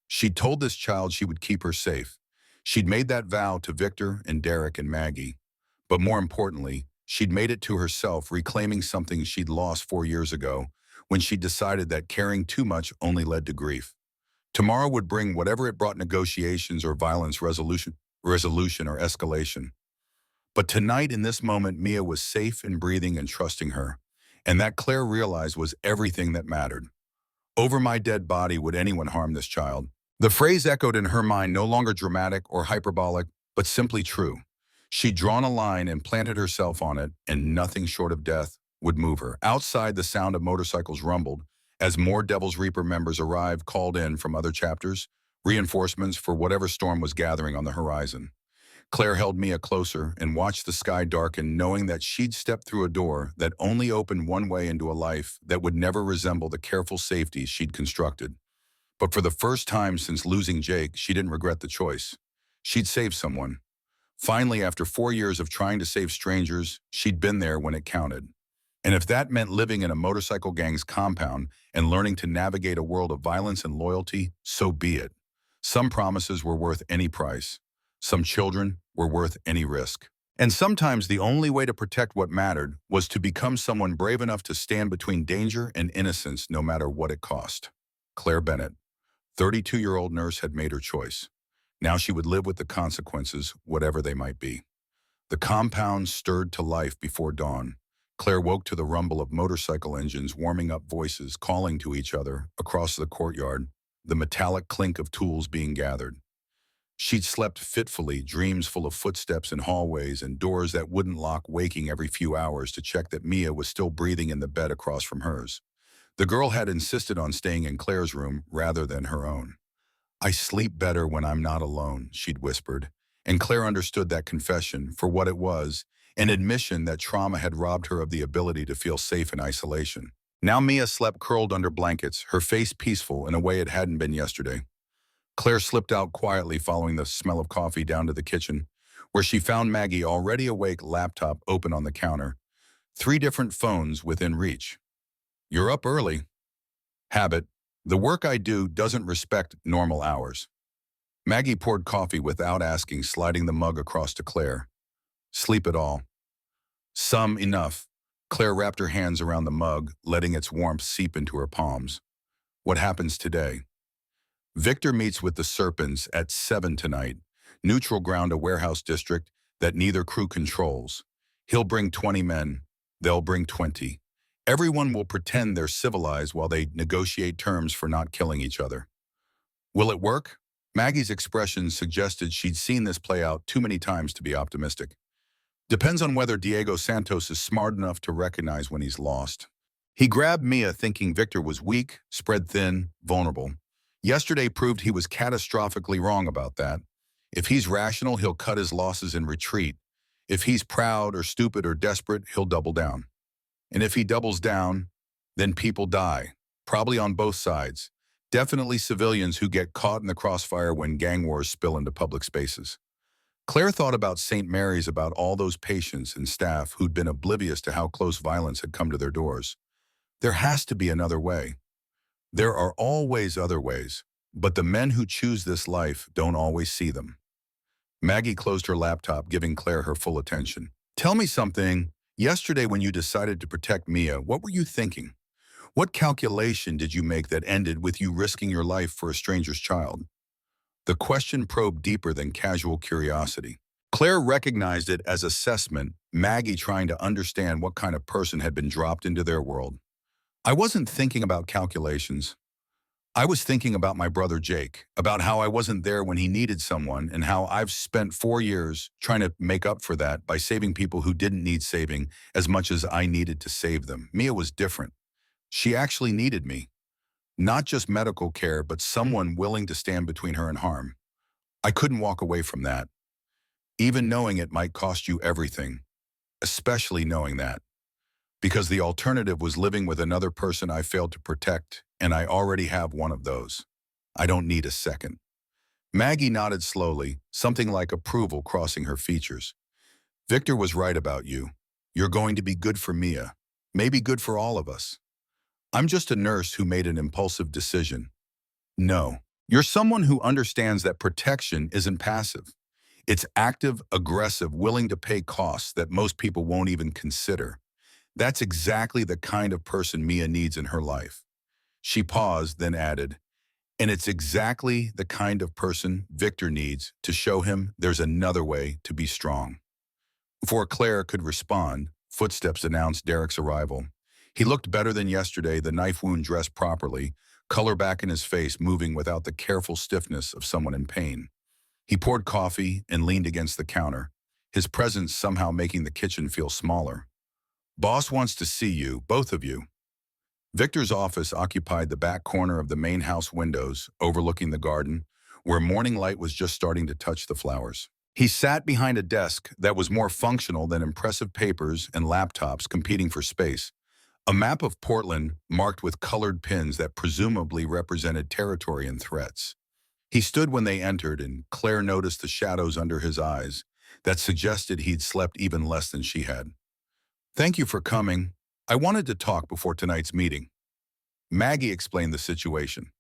She'd told this child she would keep her safe. She'd made that vow to Victor and Derek and Maggie. But more importantly, she'd made it to herself, reclaiming something she'd lost 4 years ago when she decided that caring too much only led to grief. Tomorrow would bring whatever it brought: negotiations or violence, resolution or escalation. But tonight, in this moment, Mia was safe and breathing and trusting her. And that Claire realized was everything that mattered. Over my dead body would anyone harm this child? The phrase echoed in her mind, no longer dramatic or hyperbolic, but simply true. She'd drawn a line and planted herself on it, and nothing short of death would move her. Outside, the sound of motorcycles rumbled as more Devil's Reaper members arrived, called in from other chapters, reinforcements for whatever storm was gathering on the horizon. Claire held Mia closer and watched the sky darken, knowing that she'd stepped through a door that only opened one way into a life that would never resemble the careful safety she'd constructed. But for the first time since losing Jake, she didn't regret the choice. She'd saved someone. Finally, after 4 years of trying to save strangers, she'd been there when it counted. And if that meant living in a motorcycle gang's compound and learning to navigate a world of violence and loyalty, so be it. Some promises were worth any price. Some children were worth any risk. And sometimes the only way to protect what mattered was to become someone brave enough to stand between danger and innocence, no matter what it cost. Claire Bennett, 32-year-old nurse, had made her choice. Now she would live with the consequences, whatever they might be. The compound stirred to life before dawn. Claire woke to the rumble of motorcycle engines, warming up voices calling to each other across the courtyard, the metallic clink of tools being gathered. She'd slept fitfully, dreams full of footsteps in hallways and doors that wouldn't lock, waking every few hours to check that Mia was still breathing in the bed across from hers. The girl had insisted on staying in Claire's room rather than her own. I sleep better when I'm not alone, she'd whispered, and Claire understood that confession for what it was, an admission that trauma had robbed her of the ability to feel safe in isolation. Now Mia slept curled under blankets, her face peaceful in a way it hadn't been yesterday. Claire slipped out quietly, following the smell of coffee, down to the kitchen, where she found Maggie already awake, laptop open on the counter, 3 different phones within reach. You're up early. Habit. The work I do doesn't respect normal hours. Maggie poured coffee without asking, sliding the mug across to Claire. Sleep at all? Some, enough. Claire wrapped her hands around the mug, letting its warmth seep into her palms. What happens today? Victor meets with the Serpents at 7 tonight. Neutral ground, a warehouse district that neither crew controls. He'll bring 20 men. They'll bring 20. Everyone will pretend they're civilized while they negotiate terms for not killing each other. Will it work? Maggie's expression suggested she'd seen this play out too many times to be optimistic. Depends on whether Diego Santos is smart enough to recognize when he's lost. He grabbed Mia thinking Victor was weak, spread thin, vulnerable. Yesterday proved he was catastrophically wrong about that. If he's rational, he'll cut his losses and retreat. If he's proud or stupid or desperate, he'll double down. And if he doubles down, then people die, probably on both sides. Definitely civilians who get caught in the crossfire when gang wars spill into public spaces. Claire thought about St. Mary's, about all those patients and staff who'd been oblivious to how close violence had come to their doors. There has to be another way. There are always other ways, but the men who choose this life don't always see them. Maggie closed her laptop, giving Claire her full attention. Tell me something. Yesterday when you decided to protect Mia, what were you thinking? What calculation did you make that ended with you risking your life for a stranger's child? The question probed deeper than casual curiosity. Claire recognized it as assessment, Maggie trying to understand what kind of person had been dropped into their world. I wasn't thinking about calculations. I was thinking about my brother Jake, about how I wasn't there when he needed someone, and how I've spent 4 years trying to make up for that by saving people who didn't need saving as much as I needed to save them. Mia was different. She actually needed me. Not just medical care, but someone willing to stand between her and harm. I couldn't walk away from that. Even knowing it might cost you everything, especially knowing that. Because the alternative was living with another person I failed to protect, and I already have one of those. I don't need a second. Maggie nodded slowly, something like approval crossing her features. Victor was right about you. You're going to be good for Mia, maybe good for all of us. I'm just a nurse who made an impulsive decision. No, you're someone who understands that protection isn't passive. It's active, aggressive, willing to pay costs that most people won't even consider. That's exactly the kind of person Mia needs in her life. She paused, then added, and it's exactly the kind of person Victor needs to show him there's another way to be strong. Before Claire could respond, footsteps announced Derek's arrival. He looked better than yesterday, the knife wound dressed properly, color back in his face, moving without the careful stiffness of someone in pain. He poured coffee and leaned against the counter, his presence somehow making the kitchen feel smaller. Boss wants to see you, both of you. Victor's office occupied the back corner of the main house windows, overlooking the garden, where morning light was just starting to touch the flowers. He sat behind a desk that was more functional than impressive papers and laptops competing for space. A map of Portland marked with colored pins that presumably represented territory and threats. He stood when they entered, and Claire noticed the shadows under his eyes that suggested he'd slept even less than she had. Thank you for coming. I wanted to talk before tonight's meeting. Maggie explained the situation.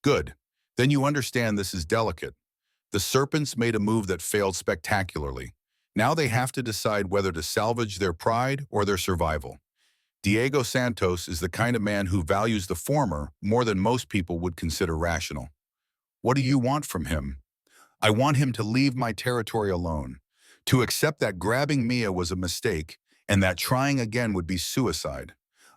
Good. Then you understand this is delicate. The Serpents made a move that failed spectacularly. Now they have to decide whether to salvage their pride or their survival. Diego Santos is the kind of man who values the former more than most people would consider rational. What do you want from him? I want him to leave my territory alone, to accept that grabbing Mia was a mistake and that trying again would be suicide.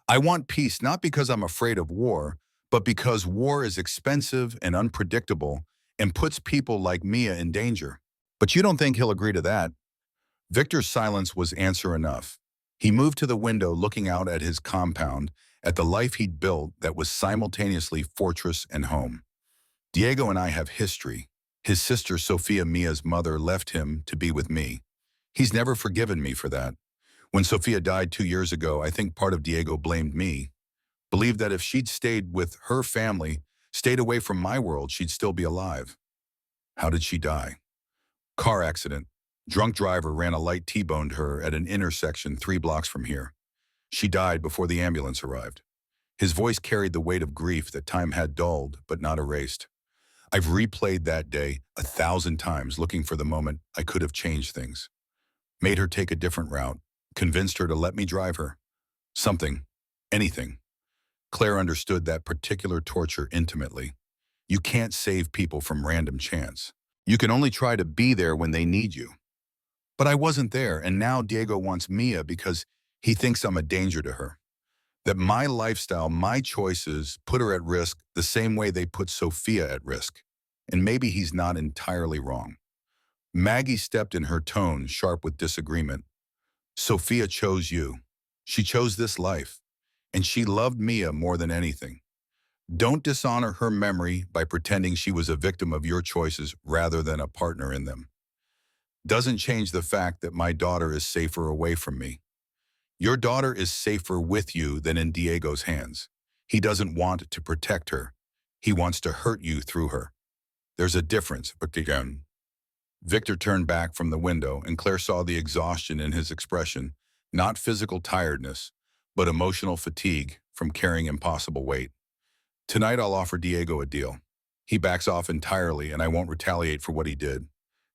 I want peace not because I'm afraid of war, but because war is expensive and unpredictable and puts people like Mia in danger. But you don't think he'll agree to that? Victor's silence was answer enough. He moved to the window, looking out at his compound, at the life he'd built that was simultaneously fortress and home. Diego and I have history. His sister, Sophia, Mia's mother, left him to be with me. He's never forgiven me for that. When Sophia died 2 years ago, I think part of Diego blamed me. Believed that if she'd stayed with her family, stayed away from my world, she'd still be alive. How did she die? Car accident. Drunk driver ran a light T-boned her at an intersection 3 blocks from here. She died before the ambulance arrived. His voice carried the weight of grief that time had dulled but not erased. I've replayed that day 1,000 times, looking for the moment I could have changed things. Made her take a different route, convinced her to let me drive her. Something. Anything. Claire understood that particular torture intimately. You can't save people from random chance. You can only try to be there when they need you. But I wasn't there, and now Diego wants Mia because he thinks I'm a danger to her. That my lifestyle, my choices, put her at risk the same way they put Sophia at risk. And maybe he's not entirely wrong. Maggie stepped in, her tone sharp with disagreement. Sophia chose you. She chose this life. And she loved Mia more than anything. Don't dishonor her memory by pretending she was a victim of your choices rather than a partner in them. Doesn't change the fact that my daughter is safer away from me. Your daughter is safer with you than in Diego's hands. He doesn't want to protect her. He wants to hurt you through her. There's a difference, Victor turned back from the window, and Claire saw the exhaustion in his expression, not physical tiredness, but emotional fatigue from carrying impossible weight. Tonight I'll offer Diego a deal. He backs off entirely, and I won't retaliate for what he did.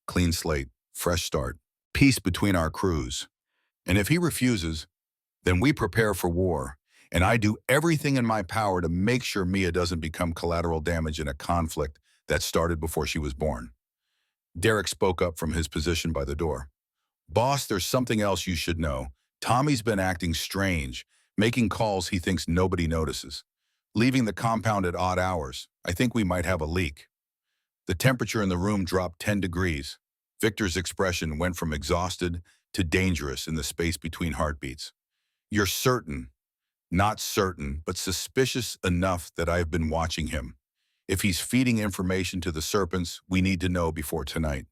Clean slate, fresh start, peace between our crews. And if he refuses, then we prepare for war, and I do everything in my power to make sure Mia doesn't become collateral damage in a conflict that started before she was born. Derek spoke up from his position by the door. Boss, there's something else you should know. Tommy's been acting strange, making calls he thinks nobody notices. Leaving the compound at odd hours. I think we might have a leak. The temperature in the room dropped 10 degrees. Victor's expression went from exhausted to dangerous in the space between heartbeats. You're certain, not certain, but suspicious enough that I have been watching him. If he's feeding information to the serpents, we need to know before tonight.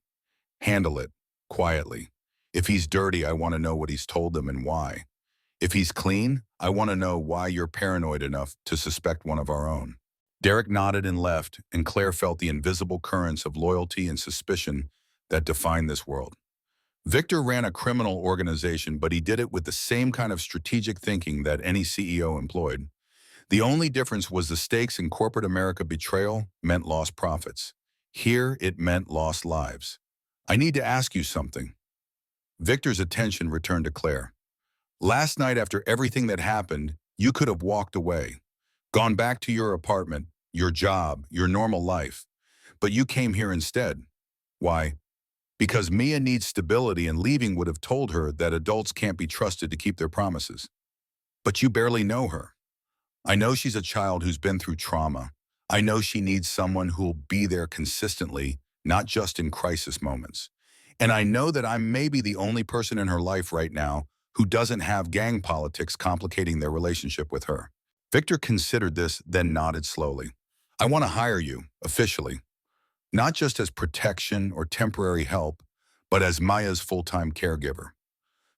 Handle it, quietly. If he's dirty, I want to know what he's told them and why. If he's clean, I want to know why you're paranoid enough to suspect one of our own. Derek nodded and left, and Claire felt the invisible currents of loyalty and suspicion that define this world. Victor ran a criminal organization, but he did it with the same kind of strategic thinking that any CEO employed. The only difference was the stakes in corporate America. Betrayal meant lost profits. Here, it meant lost lives. I need to ask you something. Victor's attention returned to Claire. Last night, after everything that happened, you could have walked away, gone back to your apartment, your job, your normal life. But you came here instead. Why? Because Mia needs stability, and leaving would have told her that adults can't be trusted to keep their promises. But you barely know her. I know she's a child who's been through trauma. I know she needs someone who'll be there consistently, not just in crisis moments. And I know that I'm maybe the only person in her life right now who doesn't have gang politics complicating their relationship with her. Victor considered this, then nodded slowly. I want to hire you, officially. Not just as protection or temporary help, but as Maya's full-time caregiver.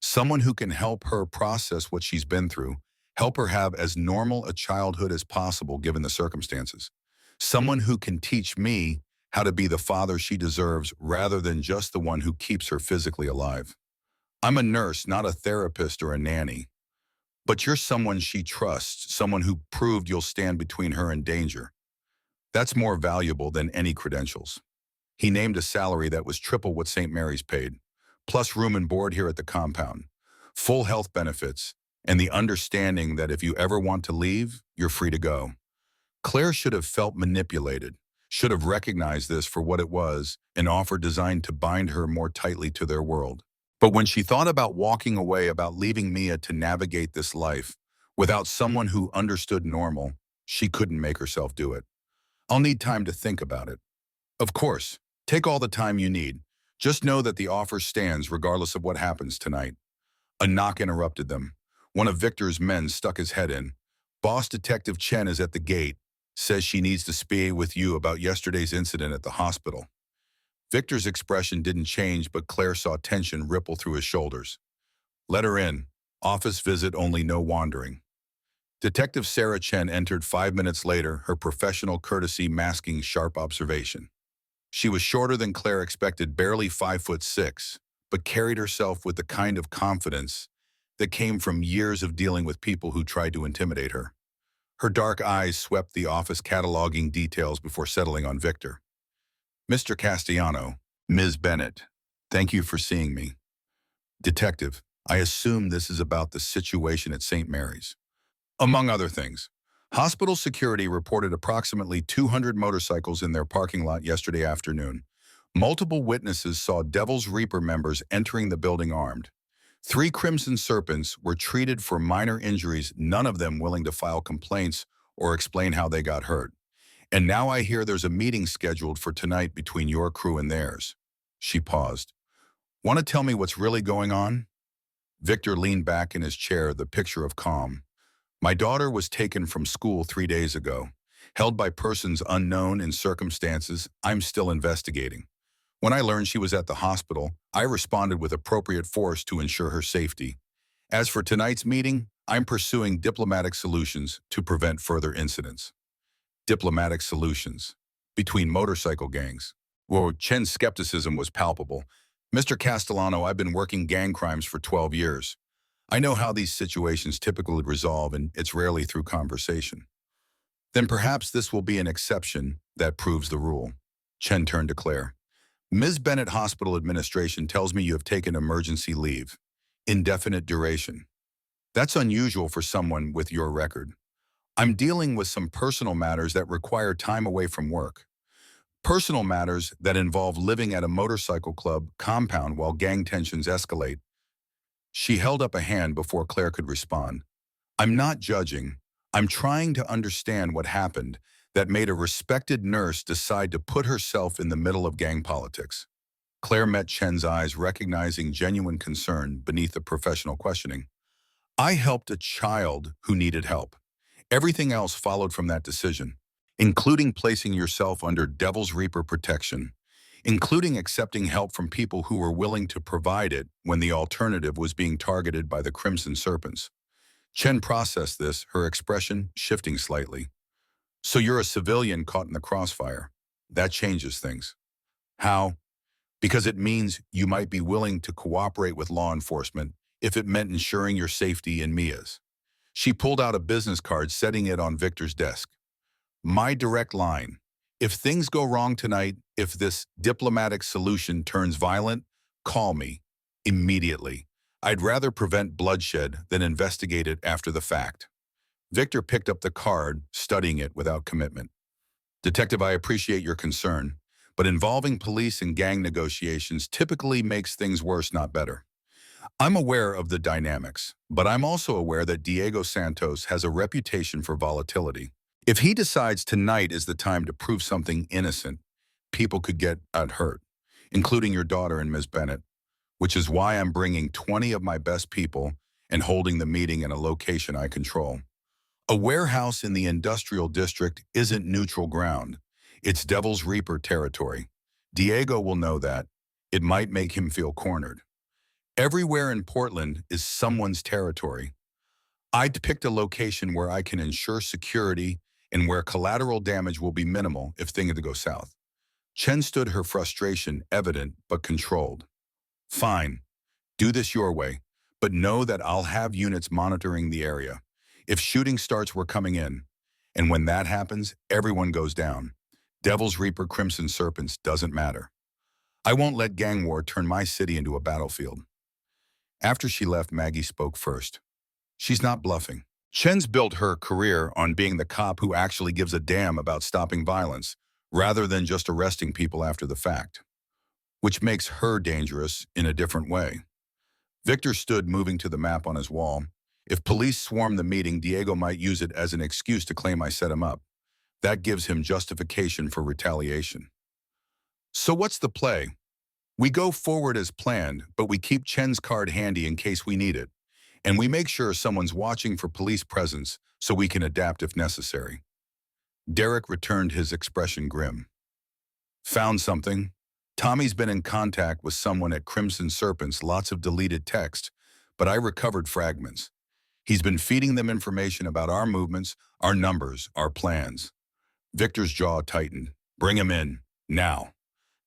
Someone who can help her process what she's been through, help her have as normal a childhood as possible given the circumstances. Someone who can teach me how to be the father she deserves rather than just the one who keeps her physically alive. I'm a nurse, not a therapist or a nanny. But you're someone she trusts, someone who proved you'll stand between her and danger. That's more valuable than any credentials. He named a salary that was triple what St. Mary's paid, plus room and board here at the compound, full health benefits, and the understanding that if you ever want to leave, you're free to go. Claire should have felt manipulated, should have recognized this for what it was, an offer designed to bind her more tightly to their world. But when she thought about walking away, about leaving Mia to navigate this life, without someone who understood normal, she couldn't make herself do it. I'll need time to think about it. Of course, take all the time you need. Just know that the offer stands regardless of what happens tonight. A knock interrupted them. One of Victor's men stuck his head in. Boss Detective Chen is at the gate. Says she needs to speak with you about yesterday's incident at the hospital. Victor's expression didn't change, but Claire saw tension ripple through his shoulders. Let her in. Office visit only, no wandering. Detective Sarah Chen entered 5 minutes later, her professional courtesy masking sharp observation. She was shorter than Claire expected, barely 5'6", but carried herself with the kind of confidence that came from years of dealing with people who tried to intimidate her. Her dark eyes swept the office, cataloging details before settling on Victor. Mr. Castellano, Ms. Bennett, thank you for seeing me. Detective, I assume this is about the situation at St. Mary's. Among other things, hospital security reported approximately 200 motorcycles in their parking lot yesterday afternoon. Multiple witnesses saw Devil's Reaper members entering the building armed. 3 Crimson Serpents were treated for minor injuries, none of them willing to file complaints or explain how they got hurt. And now I hear there's a meeting scheduled for tonight between your crew and theirs. She paused. Want to tell me what's really going on? Victor leaned back in his chair, the picture of calm. My daughter was taken from school 3 days ago, held by persons unknown in circumstances I'm still investigating. When I learned she was at the hospital, I responded with appropriate force to ensure her safety. As for tonight's meeting, I'm pursuing diplomatic solutions to prevent further incidents. Diplomatic solutions between motorcycle gangs. Whoa, Chen's skepticism was palpable. Mr. Castellano, I've been working gang crimes for 12 years. I know how these situations typically resolve, and it's rarely through conversation. Then perhaps this will be an exception that proves the rule. Chen turned to Claire. Ms. Bennett Hospital Administration tells me you have taken emergency leave. Indefinite duration. That's unusual for someone with your record. I'm dealing with some personal matters that require time away from work. Personal matters that involve living at a motorcycle club compound while gang tensions escalate. She held up a hand before Claire could respond. I'm not judging. I'm trying to understand what happened that made a respected nurse decide to put herself in the middle of gang politics. Claire met Chen's eyes, recognizing genuine concern beneath the professional questioning. I helped a child who needed help. Everything else followed from that decision, including placing yourself under Devil's Reaper protection, including accepting help from people who were willing to provide it when the alternative was being targeted by the Crimson Serpents. Chen processed this, her expression shifting slightly. So you're a civilian caught in the crossfire. That changes things. How? Because it means you might be willing to cooperate with law enforcement if it meant ensuring your safety and Mia's. She pulled out a business card, setting it on Victor's desk. My direct line. If things go wrong tonight, if this diplomatic solution turns violent, call me. Immediately. I'd rather prevent bloodshed than investigate it after the fact. Victor picked up the card, studying it without commitment. Detective, I appreciate your concern, but involving police and gang negotiations typically makes things worse, not better. I'm aware of the dynamics, but I'm also aware that Diego Santos has a reputation for volatility. If he decides tonight is the time to prove something innocent, people could get hurt, including your daughter and Ms. Bennett, which is why I'm bringing 20 of my best people and holding the meeting in a location I control. A warehouse in the industrial district isn't neutral ground. It's Devil's Reaper territory. Diego will know that. It might make him feel cornered. Everywhere in Portland is someone's territory. I'd picked a location where I can ensure security and where collateral damage will be minimal if things go south. Chen stood, her frustration evident but controlled. Fine, do this your way, but know that I'll have units monitoring the area. If shooting starts, we're coming in. And when that happens, everyone goes down. Devil's Reaper, Crimson Serpents, doesn't matter. I won't let gang war turn my city into a battlefield. After she left, Maggie spoke first. She's not bluffing. Chen's built her career on being the cop who actually gives a damn about stopping violence, rather than just arresting people after the fact, which makes her dangerous in a different way. Victor stood, moving to the map on his wall. If police swarm the meeting, Diego might use it as an excuse to claim I set him up. That gives him justification for retaliation. So what's the play? We go forward as planned, but we keep Chen's card handy in case we need it. And we make sure someone's watching for police presence so we can adapt if necessary. Derek returned, his expression grim. Found something? Tommy's been in contact with someone at Crimson Serpents, lots of deleted text, but I recovered fragments. He's been feeding them information about our movements, our numbers, our plans. Victor's jaw tightened. Bring him in, now.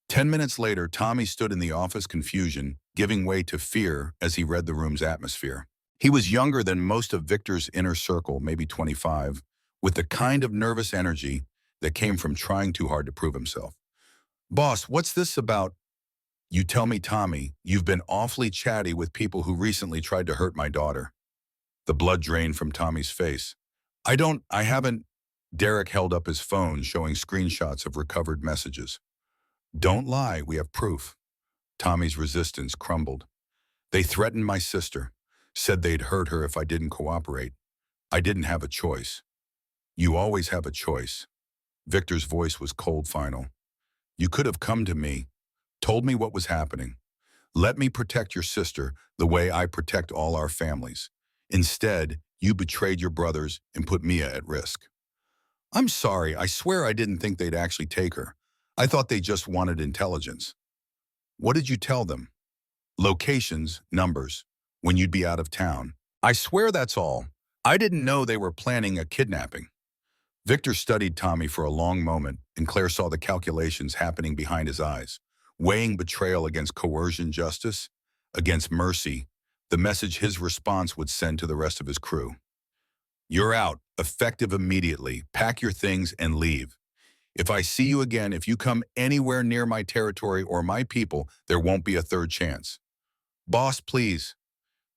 10 minutes later, Tommy stood in the office, confusion giving way to fear as he read the room's atmosphere. He was younger than most of Victor's inner circle, maybe 25, with the kind of nervous energy that came from trying too hard to prove himself. Boss, what's this about? You tell me, Tommy, you've been awfully chatty with people who recently tried to hurt my daughter. The blood drained from Tommy's face. I haven't. Derek held up his phone, showing screenshots of recovered messages. Don't lie, we have proof. Tommy's resistance crumbled. They threatened my sister, said they'd hurt her if I didn't cooperate. I didn't have a choice. You always have a choice. Victor's voice was cold final. You could have come to me, told me what was happening. Let me protect your sister the way I protect all our families. Instead, you betrayed your brothers and put Mia at risk. I'm sorry, I swear I didn't think they'd actually take her. I thought they just wanted intelligence. What did you tell them? Locations, numbers, when you'd be out of town. I swear that's all. I didn't know they were planning a kidnapping. Victor studied Tommy for a long moment, and Claire saw the calculations happening behind his eyes, weighing betrayal against coercion justice, against mercy, the message his response would send to the rest of his crew. You're out, effective immediately. Pack your things and leave. If I see you again, if you come anywhere near my territory or my people, there won't be a third chance. Boss, please.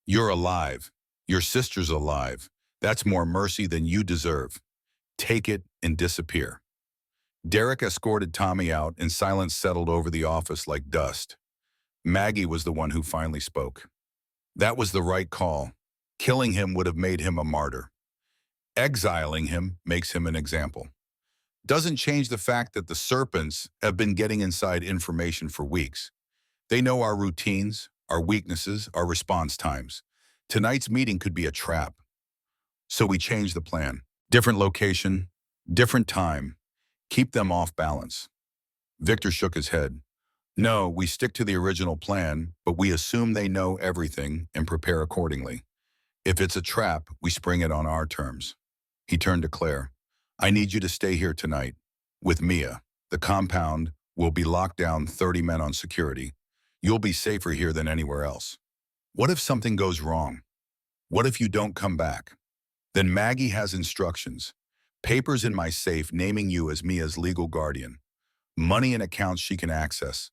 You're alive. Your sister's alive. That's more mercy than you deserve. Take it and disappear. Derek escorted Tommy out, and silence settled over the office like dust. Maggie was the one who finally spoke. That was the right call. Killing him would have made him a martyr. Exiling him makes him an example. Doesn't change the fact that the serpents have been getting inside information for weeks. They know our routines, our weaknesses, our response times. Tonight's meeting could be a trap. So we changed the plan. Different location, different time. Keep them off balance. Victor shook his head. No, we stick to the original plan, but we assume they know everything and prepare accordingly. If it's a trap, we spring it on our terms. He turned to Claire. I need you to stay here tonight. With Mia. The compound will be locked down, 30 men on security. You'll be safer here than anywhere else. What if something goes wrong? What if you don't come back? Then Maggie has instructions. Papers in my safe naming you as Mia's legal guardian. Money and accounts she can access.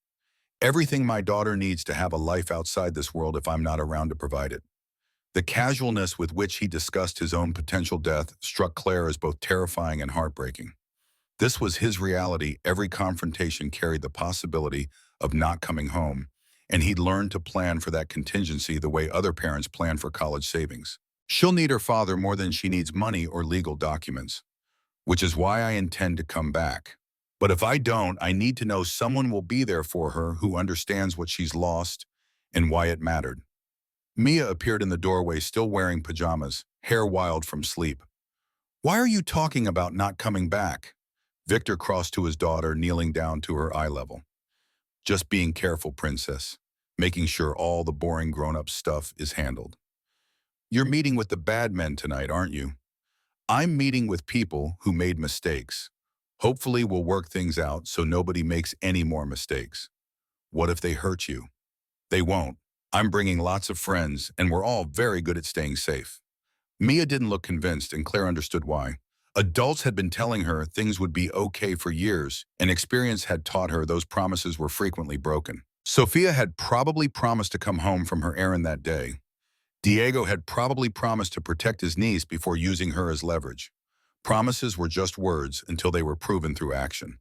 Everything my daughter needs to have a life outside this world if I'm not around to provide it. The casualness with which he discussed his own potential death struck Claire as both terrifying and heartbreaking. This was his reality. Every confrontation carried the possibility of not coming home, and he'd learned to plan for that contingency the way other parents plan for college savings. She'll need her father more than she needs money or legal documents, which is why I intend to come back. But if I don't, I need to know someone will be there for her who understands what she's lost and why it mattered. Mia appeared in the doorway, still wearing pajamas, hair wild from sleep. Why are you talking about not coming back? Victor crossed to his daughter, kneeling down to her eye level. Just being careful, princess, making sure all the boring grown-up stuff is handled. You're meeting with the bad men tonight, aren't you? I'm meeting with people who made mistakes. Hopefully we'll work things out so nobody makes any more mistakes. What if they hurt you? They won't. I'm bringing lots of friends, and we're all very good at staying safe. Mia didn't look convinced, and Claire understood why. Adults had been telling her things would be okay for years, and experience had taught her those promises were frequently broken. Sophia had probably promised to come home from her errand that day. Diego had probably promised to protect his niece before using her as leverage. Promises were just words until they were proven through action.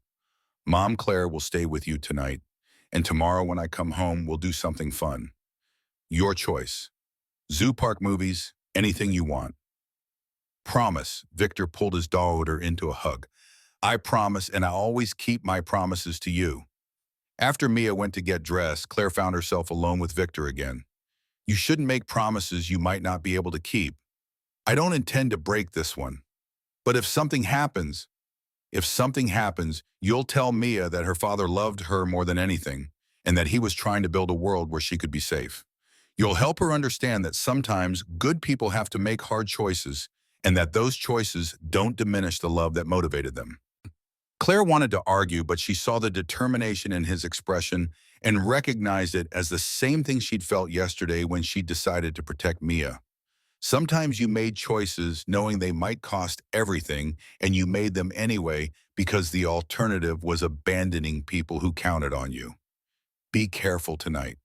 Mom Claire will stay with you tonight, and tomorrow when I come home, we'll do something fun. Your choice. Zoo park movies, anything you want. Promise. Victor pulled his daughter into a hug. I promise, and I always keep my promises to you. After Mia went to get dressed, Claire found herself alone with Victor again. You shouldn't make promises you might not be able to keep. I don't intend to break this one. But if something happens, you'll tell Mia that her father loved her more than anything, and that he was trying to build a world where she could be safe. You'll help her understand that sometimes good people have to make hard choices, and that those choices don't diminish the love that motivated them. Claire wanted to argue, but she saw the determination in his expression and recognized it as the same thing she'd felt yesterday when she decided to protect Mia. Sometimes you made choices knowing they might cost everything, and you made them anyway because the alternative was abandoning people who counted on you. Be careful tonight.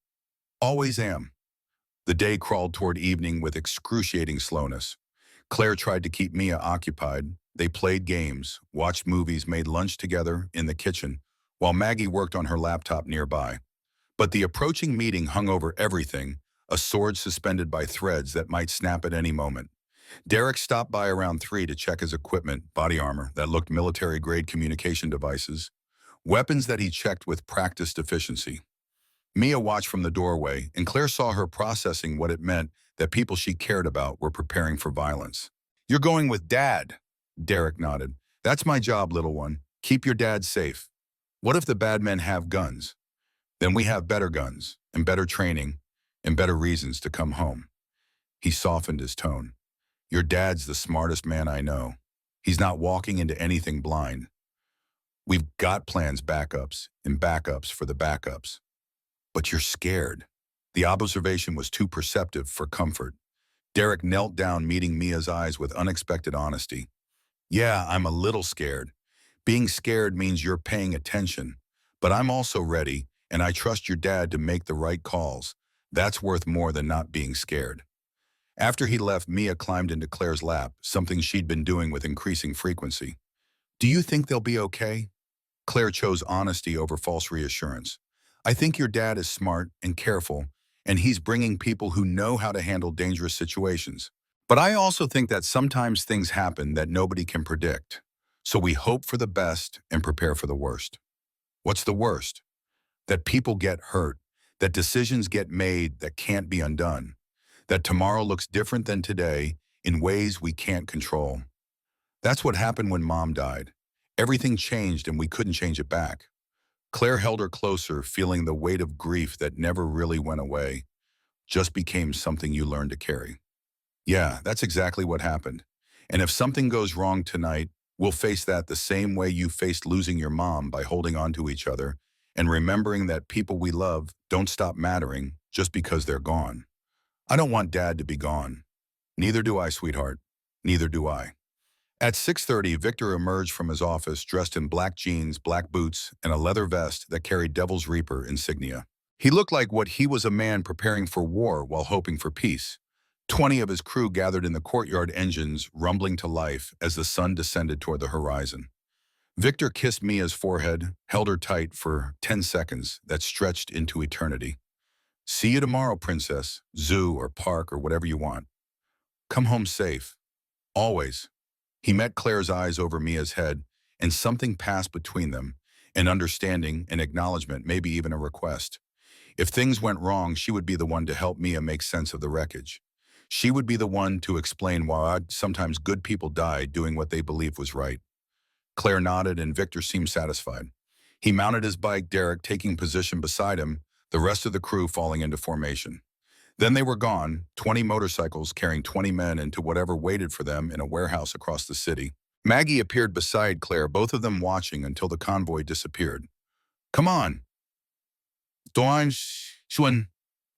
Always am. The day crawled toward evening with excruciating slowness. Claire tried to keep Mia occupied. They played games, watched movies, made lunch together in the kitchen, while Maggie worked on her laptop nearby. But the approaching meeting hung over everything, a sword suspended by threads that might snap at any moment. Derek stopped by around 3 to check his equipment, body armor that looked military-grade communication devices, weapons that he checked with practiced efficiency. Mia watched from the doorway, and Claire saw her processing what it meant that people she cared about were preparing for violence. "You're going with Dad," Derek nodded. "That's my job, little one. Keep your dad safe. What if the bad men have guns? Then we have better guns, and better training, and better reasons to come home." He softened his tone. "Your dad's the smartest man I know. He's not walking into anything blind. We've got plans, backups, and backups for the backups. But you're scared." The observation was too perceptive for comfort. Derek knelt down, meeting Mia's eyes with unexpected honesty. "Yeah, I'm a little scared. Being scared means you're paying attention. But I'm also ready, and I trust your dad to make the right calls. That's worth more than not being scared." After he left, Mia climbed into Claire's lap, something she'd been doing with increasing frequency. "Do you think they'll be okay?" Claire chose honesty over false reassurance. "I think your dad is smart and careful, and he's bringing people who know how to handle dangerous situations. But I also think that sometimes things happen that nobody can predict. So we hope for the best and prepare for the worst." "What's the worst?" "That people get hurt, that decisions get made that can't be undone, that tomorrow looks different than today in ways we can't control. That's what happened when Mom died. Everything changed and we couldn't change it back." Claire held her closer, feeling the weight of grief that never really went away, just became something you learned to carry. "Yeah, that's exactly what happened. And if something goes wrong tonight, we'll face that the same way you faced losing your mom, by holding on to each other and remembering that people we love don't stop mattering just because they're gone. I don't want Dad to be gone." "Neither do I, sweetheart. Neither do I." At 6:30, Victor emerged from his office dressed in black jeans, black boots, and a leather vest that carried Devil's Reaper insignia. He looked like what he was, a man preparing for war while hoping for peace. 20 of his crew gathered in the courtyard, engines rumbling to life as the sun descended toward the horizon. Victor kissed Mia's forehead, held her tight for 10 seconds that stretched into eternity. "See you tomorrow, princess. Zoo or park or whatever you want. Come home safe. Always." He met Claire's eyes over Mia's head, and something passed between them, an understanding, an acknowledgement, maybe even a request. If things went wrong, she would be the one to help Mia make sense of the wreckage. She would be the one to explain why sometimes good people died doing what they believed was right. Claire nodded, and Victor seemed satisfied. He mounted his bike, Derek taking position beside him, the rest of the crew falling into formation. Then they were gone, 20 motorcycles carrying 20 men into whatever waited for them in a warehouse across the city. Maggie appeared beside Claire, both of them watching until the convoy disappeared. "Come on. Doan Shun,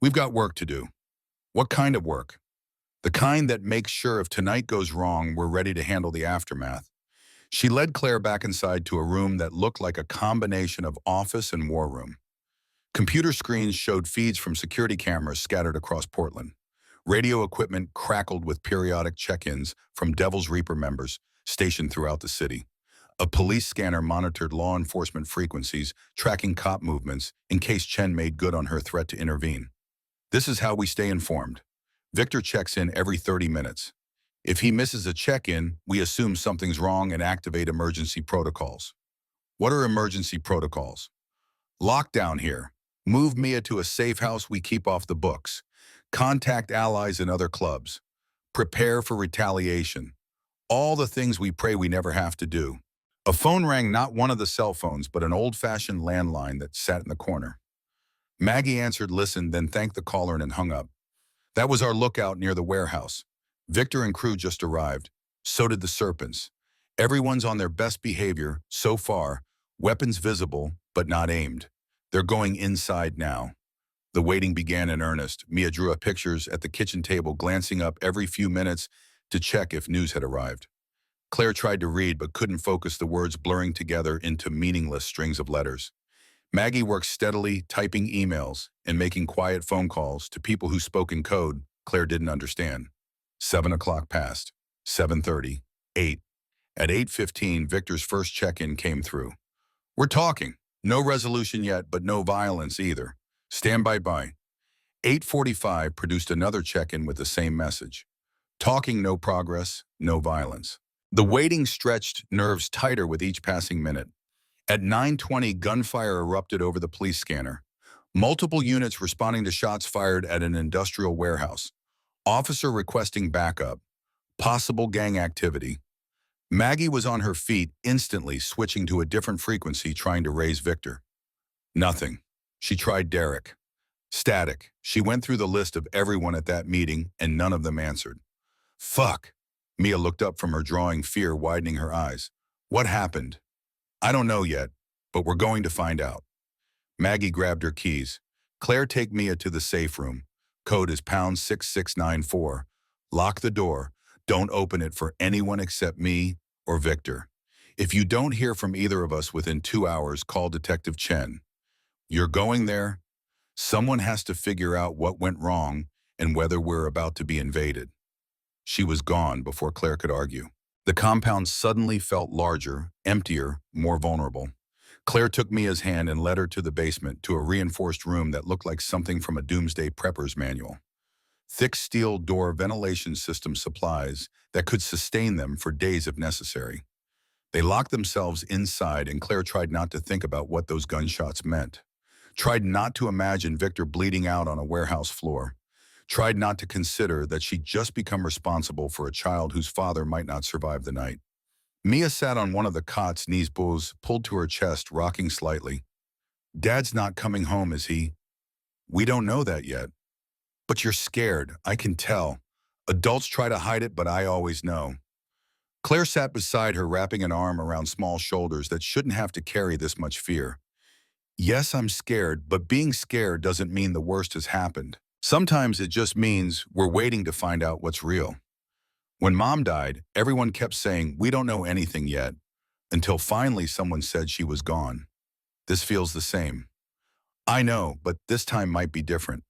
we've got work to do." "What kind of work?" "The kind that makes sure if tonight goes wrong, we're ready to handle the aftermath." She led Claire back inside to a room that looked like a combination of office and war room. Computer screens showed feeds from security cameras scattered across Portland. Radio equipment crackled with periodic check-ins from Devil's Reaper members stationed throughout the city. A police scanner monitored law enforcement frequencies, tracking cop movements in case Chen made good on her threat to intervene. "This is how we stay informed. Victor checks in every 30 minutes. If he misses a check-in, we assume something's wrong and activate emergency protocols." "What are emergency protocols?" "Lockdown here. Move Mia to a safe house we keep off the books. Contact allies in other clubs. Prepare for retaliation. All the things we pray we never have to do." A phone rang, not one of the cell phones, but an old-fashioned landline that sat in the corner. Maggie answered, listened, then thanked the caller and hung up. "That was our lookout near the warehouse. Victor and crew just arrived. So did the Serpents. Everyone's on their best behavior so far, weapons visible but not aimed. They're going inside now." The waiting began in earnest. Mia drew up pictures at the kitchen table, glancing up every few minutes to check if news had arrived. Claire tried to read but couldn't focus, the words blurring together into meaningless strings of letters. Maggie worked steadily, typing emails and making quiet phone calls to people who spoke in code Claire didn't understand. 7 o'clock passed. 7:30. 8. At 8:15, Victor's first check-in came through. We're talking. No resolution yet, but no violence either. Stand by. 8:45 produced another check-in with the same message. Talking, no progress, no violence. The waiting stretched nerves tighter with each passing minute. At 9:20, gunfire erupted over the police scanner. Multiple units responding to shots fired at an industrial warehouse. Officer requesting backup. Possible gang activity. Maggie was on her feet, instantly switching to a different frequency, trying to raise Victor. Nothing. She tried Derek. Static. She went through the list of everyone at that meeting, and none of them answered. Fuck. Mia looked up from her drawing, fear widening her eyes. What happened? I don't know yet, but we're going to find out. Maggie grabbed her keys. Claire, take Mia to the safe room. Code is #6694. Lock the door. Don't open it for anyone except me or Victor. If you don't hear from either of us within 2 hours, call Detective Chen. You're going there? Someone has to figure out what went wrong and whether we're about to be invaded. She was gone before Claire could argue. The compound suddenly felt larger, emptier, more vulnerable. Claire took Mia's hand and led her to the basement, to a reinforced room that looked like something from a doomsday prepper's manual. Thick steel door ventilation system supplies that could sustain them for days if necessary. They locked themselves inside, and Claire tried not to think about what those gunshots meant. Tried not to imagine Victor bleeding out on a warehouse floor. Tried not to consider that she'd just become responsible for a child whose father might not survive the night. Mia sat on one of the cots, knees pulled to her chest, rocking slightly. Dad's not coming home, is he? We don't know that yet. But you're scared, I can tell. Adults try to hide it, but I always know. Claire sat beside her, wrapping an arm around small shoulders that shouldn't have to carry this much fear. Yes, I'm scared, but being scared doesn't mean the worst has happened. Sometimes it just means we're waiting to find out what's real. When Mom died, everyone kept saying, we don't know anything yet, until finally someone said she was gone. This feels the same. I know, but this time might be different.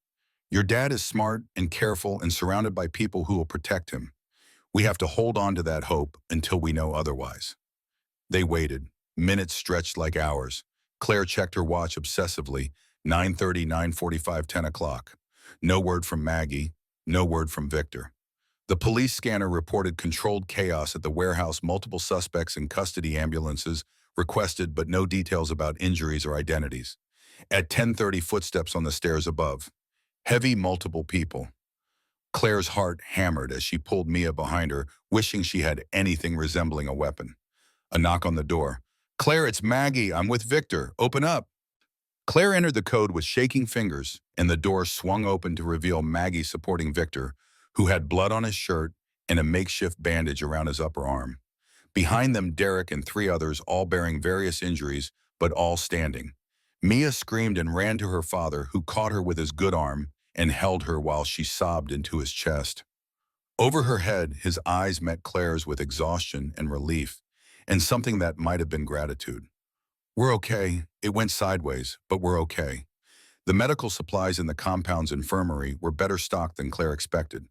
Your dad is smart and careful and surrounded by people who will protect him. We have to hold on to that hope until we know otherwise. They waited. Minutes stretched like hours. Claire checked her watch obsessively. 9:30, 9:45, 10 o'clock. No word from Maggie. No word from Victor. The police scanner reported controlled chaos at the warehouse, multiple suspects in custody, ambulances requested, but no details about injuries or identities. At 10:30, footsteps on the stairs above. Heavy, multiple people. Claire's heart hammered as she pulled Mia behind her, wishing she had anything resembling a weapon. A knock on the door. Claire, it's Maggie. I'm with Victor. Open up. Claire entered the code with shaking fingers, and the door swung open to reveal Maggie supporting Victor, who had blood on his shirt and a makeshift bandage around his upper arm. Behind them, Derek and 3 others, all bearing various injuries, but all standing. Mia screamed and ran to her father, who caught her with his good arm and held her while she sobbed into his chest. Over her head, his eyes met Claire's with exhaustion and relief, and something that might have been gratitude. We're okay. It went sideways, but we're okay. The medical supplies in the compound's infirmary were better stocked than Claire expected.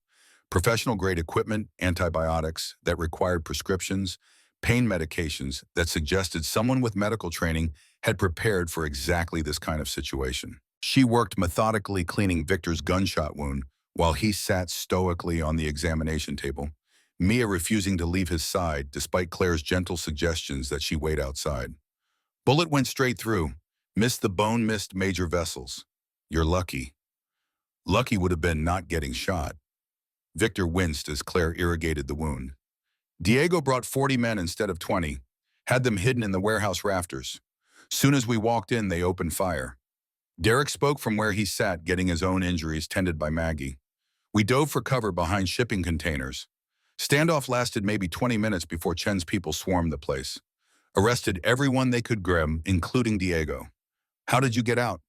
Professional-grade equipment, antibiotics that required prescriptions, pain medications that suggested someone with medical training had prepared for exactly this kind of situation. She worked methodically, cleaning Victor's gunshot wound while he sat stoically on the examination table, Mia refusing to leave his side despite Claire's gentle suggestions that she wait outside. Bullet went straight through. Missed the bone, missed major vessels. You're lucky. Lucky would have been not getting shot. Victor winced as Claire irrigated the wound. Diego brought 40 men instead of 20, had them hidden in the warehouse rafters. Soon as we walked in, they opened fire. Derek spoke from where he sat, getting his own injuries tended by Maggie. We dove for cover behind shipping containers. Standoff lasted maybe 20 minutes before Chen's people swarmed the place. Arrested everyone they could grab, including Diego. How did you get out?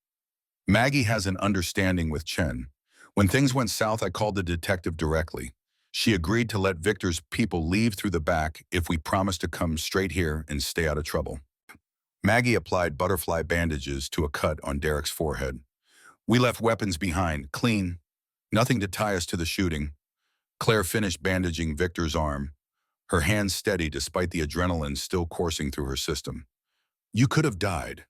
Maggie has an understanding with Chen. When things went south, I called the detective directly. She agreed to let Victor's people leave through the back if we promised to come straight here and stay out of trouble. Maggie applied butterfly bandages to a cut on Derek's forehead. We left weapons behind, clean. Nothing to tie us to the shooting. Claire finished bandaging Victor's arm, her hands steady despite the adrenaline still coursing through her system. You could have died,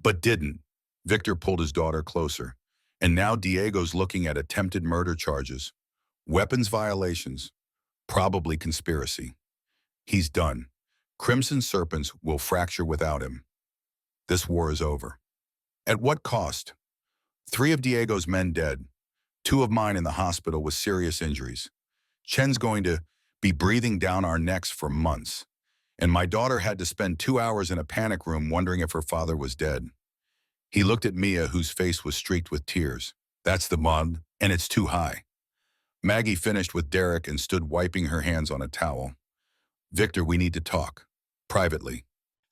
but didn't. Victor pulled his daughter closer. And now Diego's looking at attempted murder charges, weapons violations, probably conspiracy. He's done. Crimson Serpents will fracture without him. This war is over. At what cost? 3 of Diego's men dead, 2 of mine in the hospital with serious injuries. Chen's going to be breathing down our necks for months. And my daughter had to spend 2 hours in a panic room wondering if her father was dead. He looked at Mia, whose face was streaked with tears. That's the mud, and it's too high. Maggie finished with Derek and stood wiping her hands on a towel. Victor, we need to talk. Privately.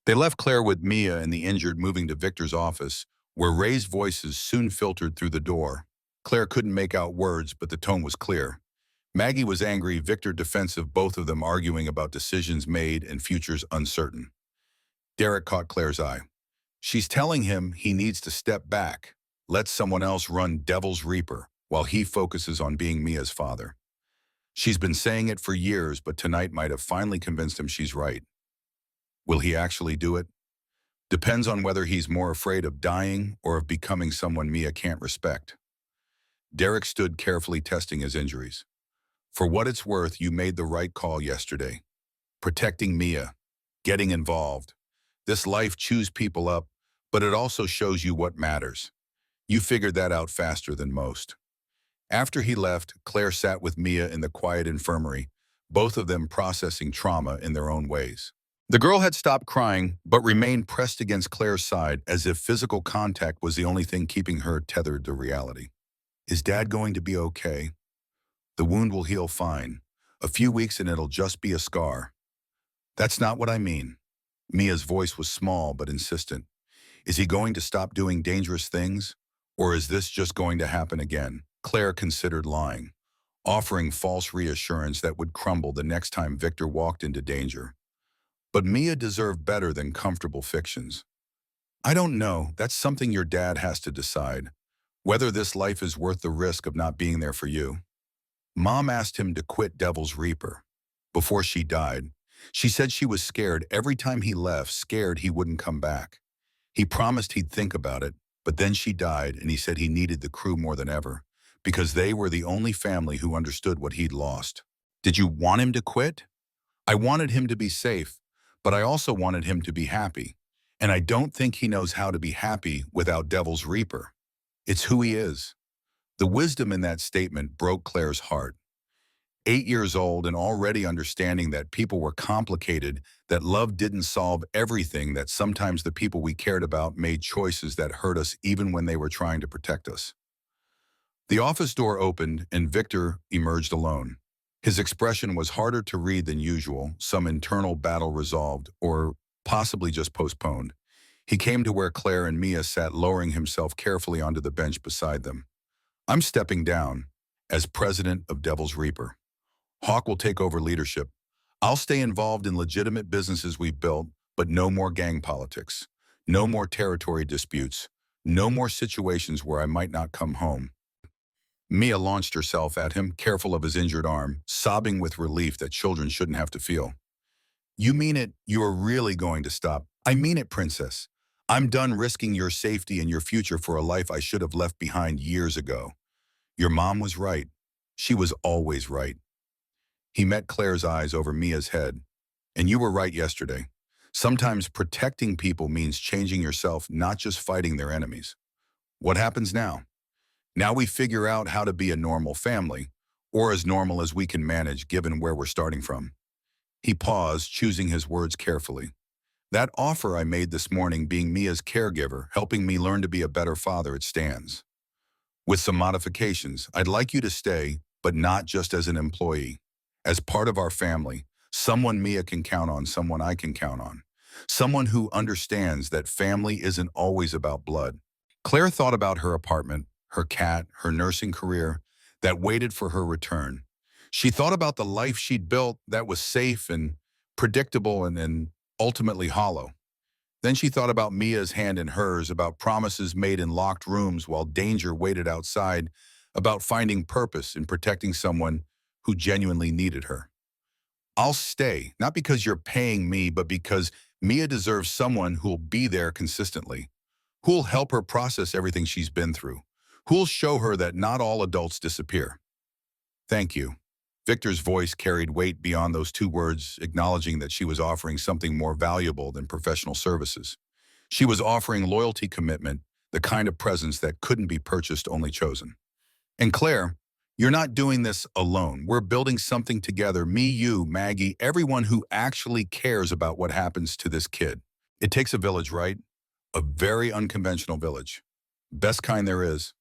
They left Claire with Mia and the injured, moving to Victor's office, where raised voices soon filtered through the door. Claire couldn't make out words, but the tone was clear. Maggie was angry, Victor defensive, both of them arguing about decisions made and futures uncertain. Derek caught Claire's eye. She's telling him he needs to step back, let someone else run Devil's Reaper, while he focuses on being Mia's father. She's been saying it for years, but tonight might have finally convinced him she's right. Will he actually do it? Depends on whether he's more afraid of dying or of becoming someone Mia can't respect. Derek stood carefully testing his injuries. For what it's worth, you made the right call yesterday. Protecting Mia, getting involved. This life chews people up, but it also shows you what matters. You figured that out faster than most. After he left, Claire sat with Mia in the quiet infirmary, both of them processing trauma in their own ways. The girl had stopped crying, but remained pressed against Claire's side as if physical contact was the only thing keeping her tethered to reality. Is Dad going to be okay? The wound will heal fine. A few weeks and it'll just be a scar. That's not what I mean. Mia's voice was small but insistent. Is he going to stop doing dangerous things? Or is this just going to happen again? Claire considered lying, offering false reassurance that would crumble the next time Victor walked into danger. But Mia deserved better than comfortable fictions. I don't know, that's something your dad has to decide. Whether this life is worth the risk of not being there for you. Mom asked him to quit Devil's Reaper. Before she died, she said she was scared every time he left, scared he wouldn't come back. He promised he'd think about it, but then she died and he said he needed the crew more than ever, because they were the only family who understood what he'd lost. Did you want him to quit? I wanted him to be safe, but I also wanted him to be happy. And I don't think he knows how to be happy without Devil's Reaper. It's who he is. The wisdom in that statement broke Claire's heart. 8 years old and already understanding that people were complicated, that love didn't solve everything, that sometimes the people we cared about made choices that hurt us even when they were trying to protect us. The office door opened and Victor emerged alone. His expression was harder to read than usual, some internal battle resolved, or possibly just postponed. He came to where Claire and Mia sat, lowering himself carefully onto the bench beside them. I'm stepping down as president of Devil's Reaper. Hawk will take over leadership. I'll stay involved in legitimate businesses we've built, but no more gang politics. No more territory disputes. No more situations where I might not come home. Mia launched herself at him, careful of his injured arm, sobbing with relief that children shouldn't have to feel. You mean it? You are really going to stop? I mean it, Princess. I'm done risking your safety and your future for a life I should have left behind years ago. Your mom was right. She was always right. He met Claire's eyes over Mia's head. And you were right yesterday. Sometimes protecting people means changing yourself, not just fighting their enemies. What happens now? Now we figure out how to be a normal family, or as normal as we can manage given where we're starting from. He paused, choosing his words carefully. That offer I made this morning, being Mia's caregiver, helping me learn to be a better father, it stands. With some modifications, I'd like you to stay, but not just as an employee. As part of our family, someone Mia can count on, someone I can count on. Someone who understands that family isn't always about blood. Claire thought about her apartment, her cat, her nursing career that waited for her return. She thought about the life she'd built that was safe and predictable and ultimately hollow. Then she thought about Mia's hand in hers, about promises made in locked rooms while danger waited outside, about finding purpose in protecting someone who genuinely needed her. I'll stay, not because you're paying me, but because Mia deserves someone who'll be there consistently, who'll help her process everything she's been through, who'll show her that not all adults disappear. Thank you. Victor's voice carried weight beyond those two words, acknowledging that she was offering something more valuable than professional services. She was offering loyalty, commitment, the kind of presence that couldn't be purchased, only chosen. And Claire, you're not doing this alone. We're building something together, me, you, Maggie, everyone who actually cares about what happens to this kid. It takes a village, right? A very unconventional village. Best kind there is.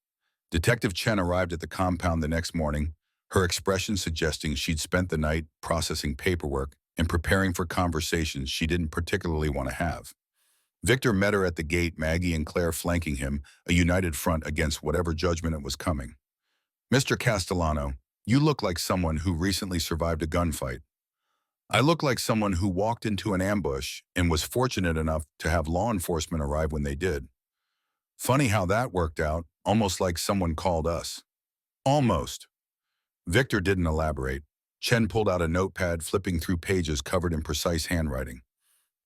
Detective Chen arrived at the compound the next morning, her expression suggesting she'd spent the night processing paperwork and preparing for conversations she didn't particularly want to have. Victor met her at the gate, Maggie and Claire flanking him, a united front against whatever judgment was coming. Mr. Castellano, you look like someone who recently survived a gunfight. I look like someone who walked into an ambush and was fortunate enough to have law enforcement arrive when they did. Funny how that worked out, almost like someone called us. Almost. Victor didn't elaborate. Chen pulled out a notepad, flipping through pages covered in precise handwriting.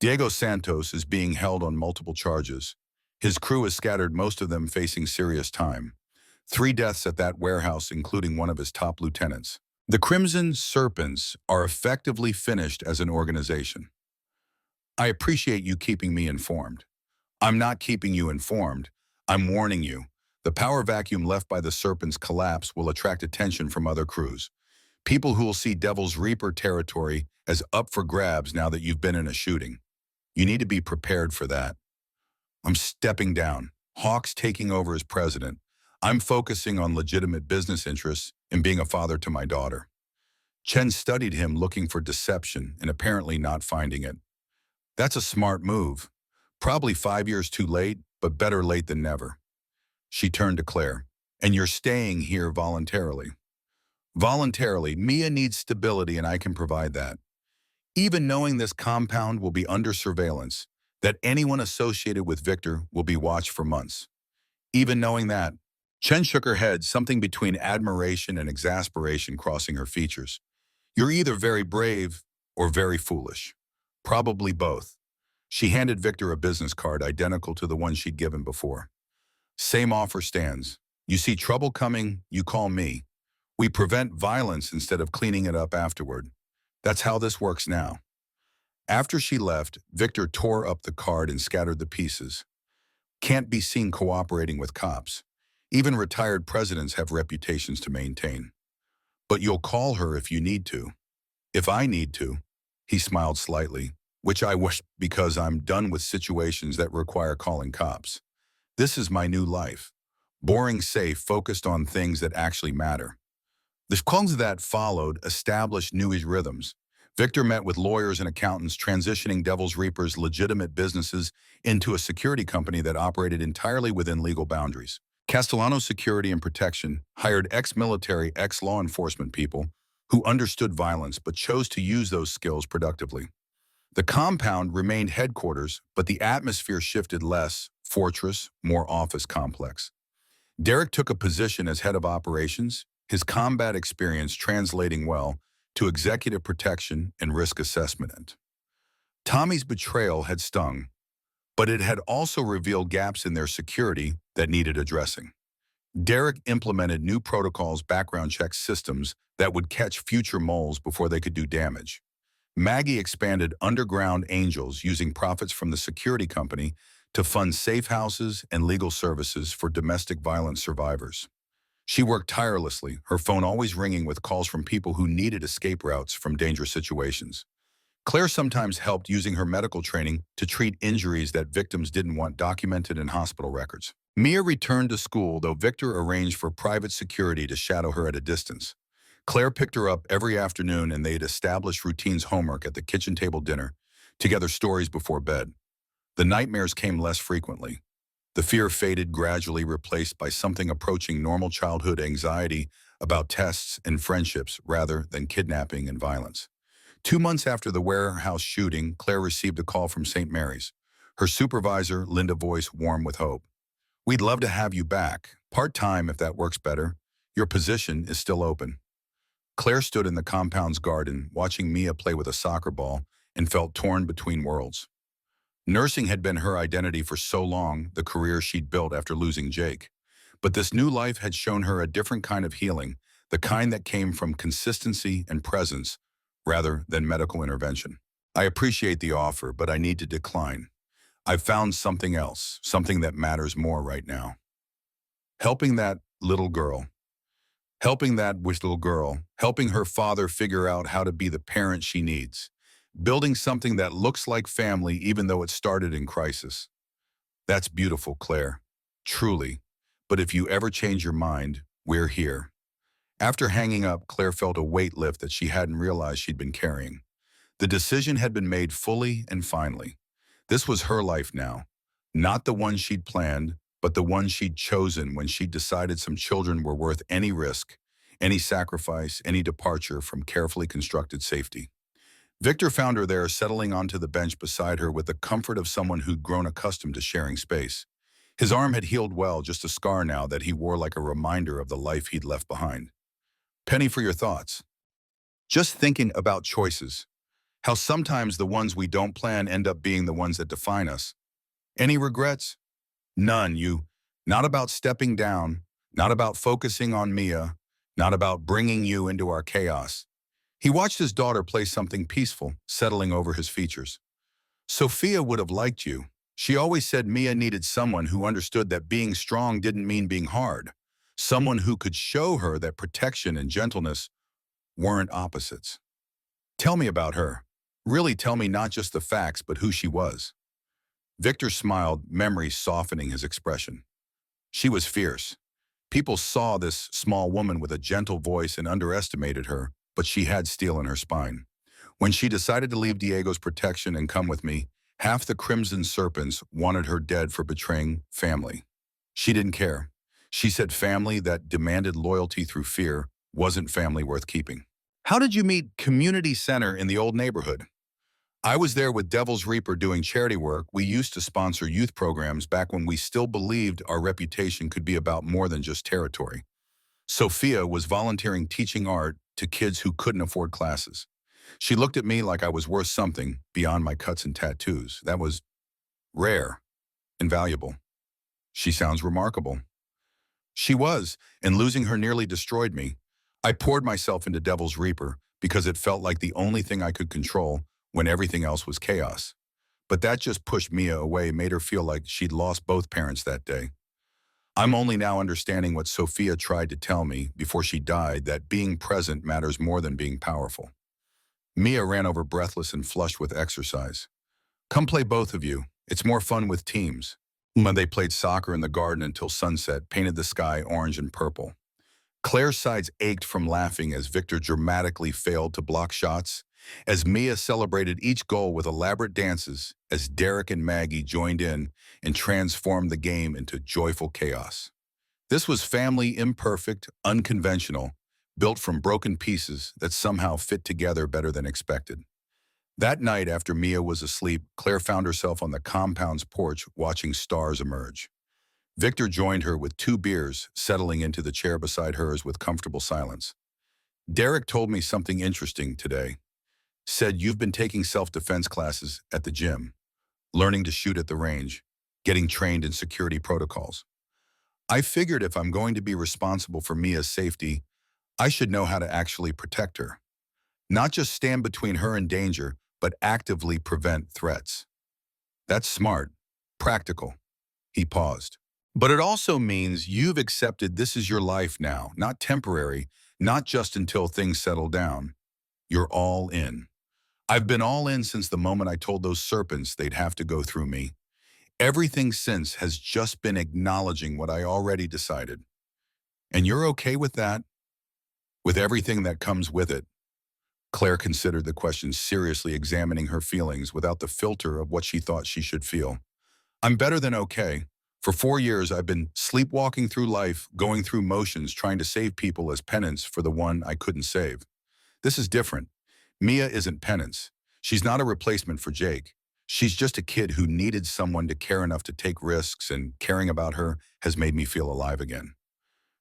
Diego Santos is being held on multiple charges. His crew is scattered, most of them facing serious time. 3 deaths at that warehouse, including one of his top lieutenants. The Crimson Serpents are effectively finished as an organization. I appreciate you keeping me informed. I'm not keeping you informed. I'm warning you. The power vacuum left by the Serpents' collapse will attract attention from other crews. People who will see Devil's Reaper territory as up for grabs now that you've been in a shooting. You need to be prepared for that. I'm stepping down. Hawk's taking over as president. I'm focusing on legitimate business interests and being a father to my daughter. Chen studied him, looking for deception and apparently not finding it. That's a smart move. Probably 5 years too late, but better late than never. She turned to Claire. And you're staying here voluntarily. Voluntarily, Mia needs stability and I can provide that. Even knowing this compound will be under surveillance, that anyone associated with Victor will be watched for months. Even knowing that, Chen shook her head, something between admiration and exasperation crossing her features. You're either very brave or very foolish. Probably both. She handed Victor a business card identical to the one she'd given before. Same offer stands. You see trouble coming, you call me. We prevent violence instead of cleaning it up afterward. That's how this works now. After she left, Victor tore up the card and scattered the pieces. Can't be seen cooperating with cops. Even retired presidents have reputations to maintain. But you'll call her if you need to. If I need to. He smiled slightly, which I wish, because I'm done with situations that require calling cops. This is my new life. Boring, safe, focused on things that actually matter. The calls that followed established newish rhythms. Victor met with lawyers and accountants, transitioning Devil's Reaper's legitimate businesses into a security company that operated entirely within legal boundaries. Castellano Security and Protection hired ex-military, ex-law enforcement people who understood violence but chose to use those skills productively. The compound remained headquarters, but the atmosphere shifted: less fortress, more office complex. Derek took a position as head of operations, his combat experience translating well to executive protection and risk assessment. Tommy's betrayal had stung, but it had also revealed gaps in their security that needed addressing. Derek implemented new protocols, background check systems that would catch future moles before they could do damage. Maggie expanded Underground Angels, using profits from the security company to fund safe houses and legal services for domestic violence survivors. She worked tirelessly, her phone always ringing with calls from people who needed escape routes from dangerous situations. Claire sometimes helped, using her medical training to treat injuries that victims didn't want documented in hospital records. Mia returned to school, though Victor arranged for private security to shadow her at a distance. Claire picked her up every afternoon and they'd established routines: homework at the kitchen table, dinner, together, stories before bed. The nightmares came less frequently. The fear faded, gradually replaced by something approaching normal childhood anxiety about tests and friendships rather than kidnapping and violence. 2 months after the warehouse shooting, Claire received a call from St. Mary's. Her supervisor, Linda, voice warm with hope. We'd love to have you back. Part-time if that works better. Your position is still open. Claire stood in the compound's garden, watching Mia play with a soccer ball, and felt torn between worlds. Nursing had been her identity for so long, the career she'd built after losing Jake. But this new life had shown her a different kind of healing, the kind that came from consistency and presence, rather than medical intervention. I appreciate the offer, but I need to decline. I've found something else, something that matters more right now. Helping that little girl. Helping that little girl. Helping her father figure out how to be the parent she needs. Building something that looks like family even though it started in crisis. That's beautiful, Claire. Truly. But if you ever change your mind, we're here. After hanging up, Claire felt a weight lift that she hadn't realized she'd been carrying. The decision had been made fully and finally. This was her life now. Not the one she'd planned, but the one she'd chosen when she decided some children were worth any risk, any sacrifice, any departure from carefully constructed safety. Victor found her there, settling onto the bench beside her with the comfort of someone who'd grown accustomed to sharing space. His arm had healed well, just a scar now that he wore like a reminder of the life he'd left behind. Penny, for your thoughts. Just thinking about choices. How sometimes the ones we don't plan end up being the ones that define us. Any regrets? None, you. Not about stepping down, not about focusing on Mia, not about bringing you into our chaos. He watched his daughter play something peaceful, settling over his features. Sophia would have liked you. She always said Mia needed someone who understood that being strong didn't mean being hard. Someone who could show her that protection and gentleness weren't opposites. Tell me about her. Really tell me not just the facts, but who she was. Victor smiled, memory softening his expression. She was fierce. People saw this small woman with a gentle voice and underestimated her, but she had steel in her spine. When she decided to leave Diego's protection and come with me, half the Crimson Serpents wanted her dead for betraying family. She didn't care. She said family that demanded loyalty through fear wasn't family worth keeping. How did you meet Community Center in the old neighborhood? I was there with Devil's Reaper doing charity work. We used to sponsor youth programs back when we still believed our reputation could be about more than just territory. Sophia was volunteering teaching art to kids who couldn't afford classes. She looked at me like I was worth something beyond my cuts and tattoos. That was rare and valuable. She sounds remarkable. She was, and losing her nearly destroyed me. I poured myself into Devil's Reaper because it felt like the only thing I could control when everything else was chaos. But that just pushed Mia away, made her feel like she'd lost both parents that day. I'm only now understanding what Sophia tried to tell me before she died, that being present matters more than being powerful. Mia ran over breathless and flushed with exercise. Come play both of you. It's more fun with teams. They played soccer in the garden until sunset, painted the sky orange and purple. Claire's sides ached from laughing as Victor dramatically failed to block shots, as Mia celebrated each goal with elaborate dances, as Derek and Maggie joined in and transformed the game into joyful chaos. This was family imperfect, unconventional, built from broken pieces that somehow fit together better than expected. That night, after Mia was asleep, Claire found herself on the compound's porch watching stars emerge. Victor joined her with 2 beers, settling into the chair beside hers with comfortable silence. Derek told me something interesting today. Said you've been taking self-defense classes at the gym, learning to shoot at the range, getting trained in security protocols. I figured if I'm going to be responsible for Mia's safety, I should know how to actually protect her. Not just stand between her and danger, but actively prevent threats. That's smart, practical. He paused. But it also means you've accepted this is your life now, not temporary, not just until things settle down. You're all in. I've been all in since the moment I told those serpents they'd have to go through me. Everything since has just been acknowledging what I already decided. And you're okay with that? With everything that comes with it? Claire considered the question, seriously examining her feelings without the filter of what she thought she should feel. I'm better than okay. For 4 years, I've been sleepwalking through life, going through motions, trying to save people as penance for the one I couldn't save. This is different. Mia isn't penance. She's not a replacement for Jake. She's just a kid who needed someone to care enough to take risks, and caring about her has made me feel alive again.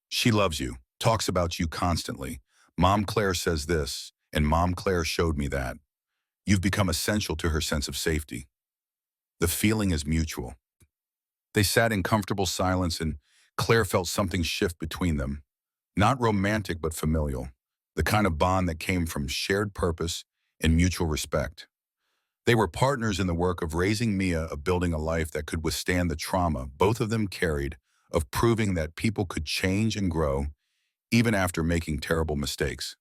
She loves you, talks about you constantly. Mom Claire says this, and Mom Claire showed me that. You've become essential to her sense of safety. The feeling is mutual. They sat in comfortable silence, and Claire felt something shift between them. Not romantic, but familial. The kind of bond that came from shared purpose and mutual respect. They were partners in the work of raising Mia, of building a life that could withstand the trauma both of them carried, of proving that people could change and grow, even after making terrible mistakes.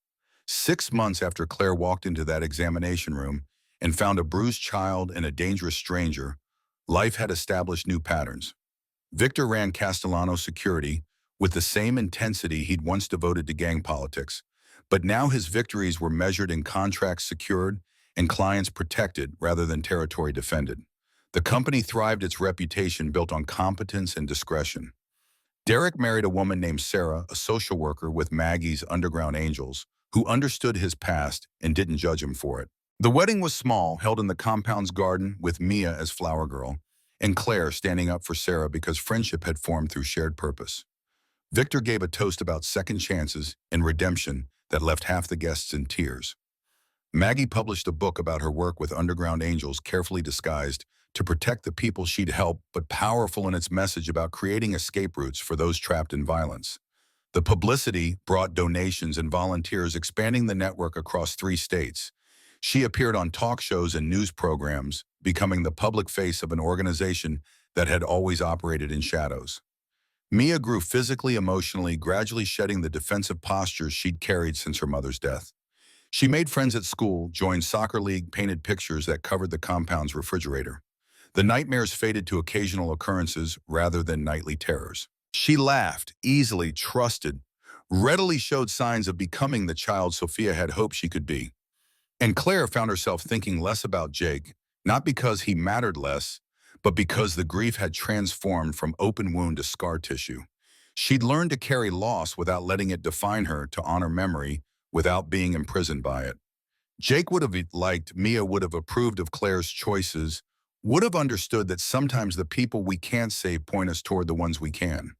6 months after Claire walked into that examination room and found a bruised child and a dangerous stranger, life had established new patterns. Victor ran Castellano security with the same intensity he'd once devoted to gang politics, but now his victories were measured in contracts secured and clients protected rather than territory defended. The company thrived, its reputation built on competence and discretion. Derek married a woman named Sarah, a social worker with Maggie's Underground Angels, who understood his past and didn't judge him for it. The wedding was small, held in the compound's garden with Mia as flower girl, and Claire standing up for Sarah because friendship had formed through shared purpose. Victor gave a toast about second chances and redemption that left half the guests in tears. Maggie published a book about her work with Underground Angels, carefully disguised to protect the people she'd helped, but powerful in its message about creating escape routes for those trapped in violence. The publicity brought donations and volunteers, expanding the network across 3 states. She appeared on talk shows and news programs, becoming the public face of an organization that had always operated in shadows. Mia grew physically, emotionally, gradually shedding the defensive postures she'd carried since her mother's death. She made friends at school, joined soccer league, painted pictures that covered the compound's refrigerator. The nightmares faded to occasional occurrences rather than nightly terrors. She laughed, easily, trusted, readily showed signs of becoming the child Sophia had hoped she could be. And Claire found herself thinking less about Jake, not because he mattered less, but because the grief had transformed from open wound to scar tissue. She'd learned to carry loss without letting it define her, to honor memory without being imprisoned by it. Jake would have liked, Mia would have approved of Claire's choices, would have understood that sometimes the people we can't save point us toward the ones we can.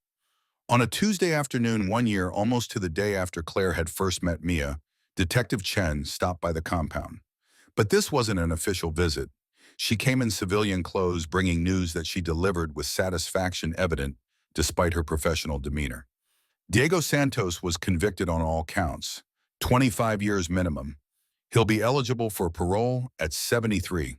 On a Tuesday afternoon one year, almost to the day after Claire had first met Mia, Detective Chen stopped by the compound. But this wasn't an official visit. She came in civilian clothes, bringing news that she delivered with satisfaction evident despite her professional demeanor. Diego Santos was convicted on all counts, 25 years minimum. He'll be eligible for parole at 73.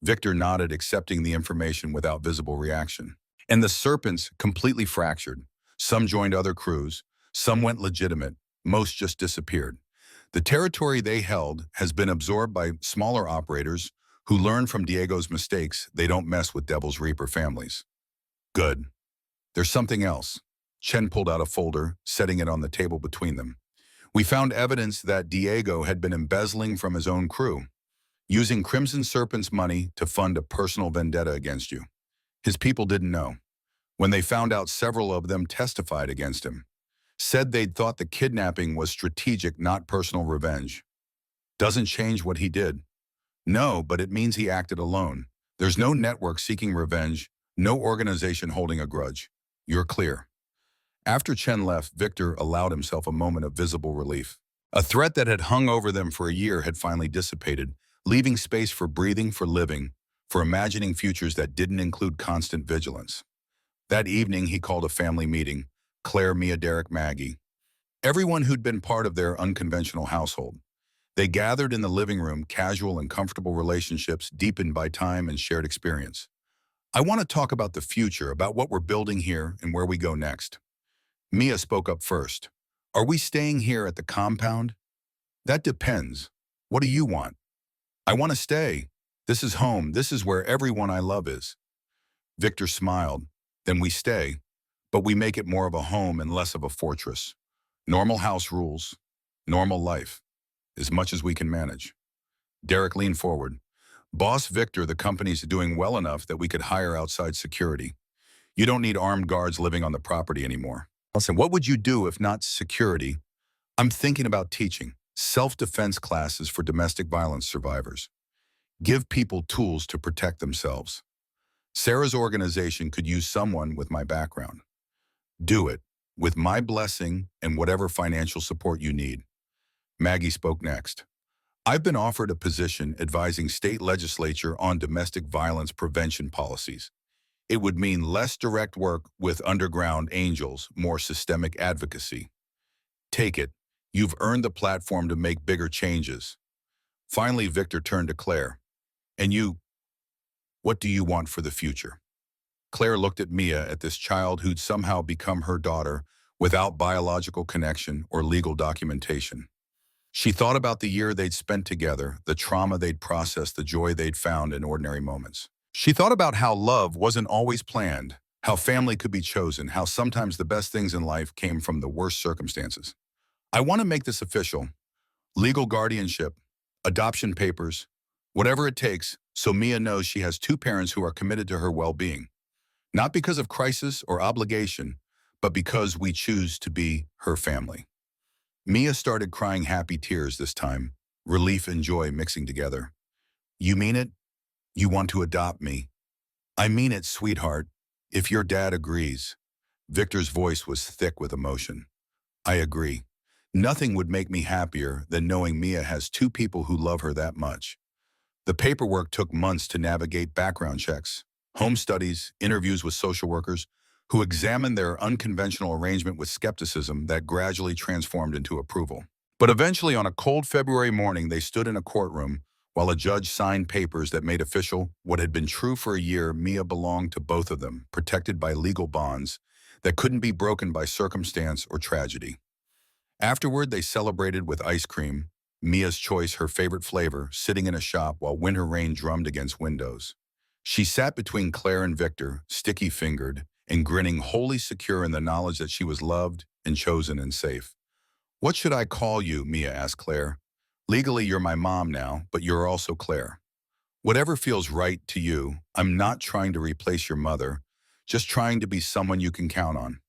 Victor nodded, accepting the information without visible reaction. And the Serpents completely fractured. Some joined other crews, some went legitimate, most just disappeared. The territory they held has been absorbed by smaller operators who learn from Diego's mistakes. They don't mess with Devil's Reaper families. Good. There's something else. Chen pulled out a folder, setting it on the table between them. We found evidence that Diego had been embezzling from his own crew, using Crimson Serpent's money to fund a personal vendetta against you. His people didn't know. When they found out, several of them testified against him. Said they'd thought the kidnapping was strategic, not personal revenge. Doesn't change what he did. No, but it means he acted alone. There's no network seeking revenge, no organization holding a grudge. You're clear. After Chen left, Victor allowed himself a moment of visible relief. A threat that had hung over them for a year had finally dissipated, leaving space for breathing, for living, for imagining futures that didn't include constant vigilance. That evening, he called a family meeting: Claire, Mia, Derek, Maggie. Everyone who'd been part of their unconventional household. They gathered in the living room, casual and comfortable relationships deepened by time and shared experience. I want to talk about the future, about what we're building here and where we go next. Mia spoke up first. Are we staying here at the compound? That depends. What do you want? I want to stay. This is home. This is where everyone I love is. Victor smiled. Then we stay, but we make it more of a home and less of a fortress. Normal house rules, normal life, as much as we can manage. Derek leaned forward. Boss Victor, the company's doing well enough that we could hire outside security. You don't need armed guards living on the property anymore. Listen, what would you do if not security? I'm thinking about teaching self-defense classes for domestic violence survivors. Give people tools to protect themselves. Sarah's organization could use someone with my background. Do it, with my blessing and whatever financial support you need. Maggie spoke next. I've been offered a position advising state legislature on domestic violence prevention policies. It would mean less direct work with underground angels, more systemic advocacy. Take it. You've earned the platform to make bigger changes. Finally, Victor turned to Claire. And you, what do you want for the future? Claire looked at Mia, at this child who'd somehow become her daughter without biological connection or legal documentation. She thought about the year they'd spent together, the trauma they'd processed, the joy they'd found in ordinary moments. She thought about how love wasn't always planned, how family could be chosen, how sometimes the best things in life came from the worst circumstances. I want to make this official. Legal guardianship, adoption papers, whatever it takes, so Mia knows she has two parents who are committed to her well-being. Not because of crisis or obligation, but because we choose to be her family. Mia started crying happy tears this time, relief and joy mixing together. You mean it? You want to adopt me? I mean it, sweetheart, if your dad agrees. Victor's voice was thick with emotion. I agree. Nothing would make me happier than knowing Mia has two people who love her that much. The paperwork took months to navigate: background checks, home studies, interviews with social workers, who examined their unconventional arrangement with skepticism that gradually transformed into approval. But eventually, on a cold February morning, they stood in a courtroom while a judge signed papers that made official what had been true for a year. Mia belonged to both of them, protected by legal bonds that couldn't be broken by circumstance or tragedy. Afterward, they celebrated with ice cream, Mia's choice, her favorite flavor, sitting in a shop while winter rain drummed against windows. She sat between Claire and Victor, sticky-fingered, and grinning, wholly secure in the knowledge that she was loved and chosen and safe. What should I call you? Mia asked Claire. Legally, you're my mom now, but you're also Claire. Whatever feels right to you. I'm not trying to replace your mother, just trying to be someone you can count on.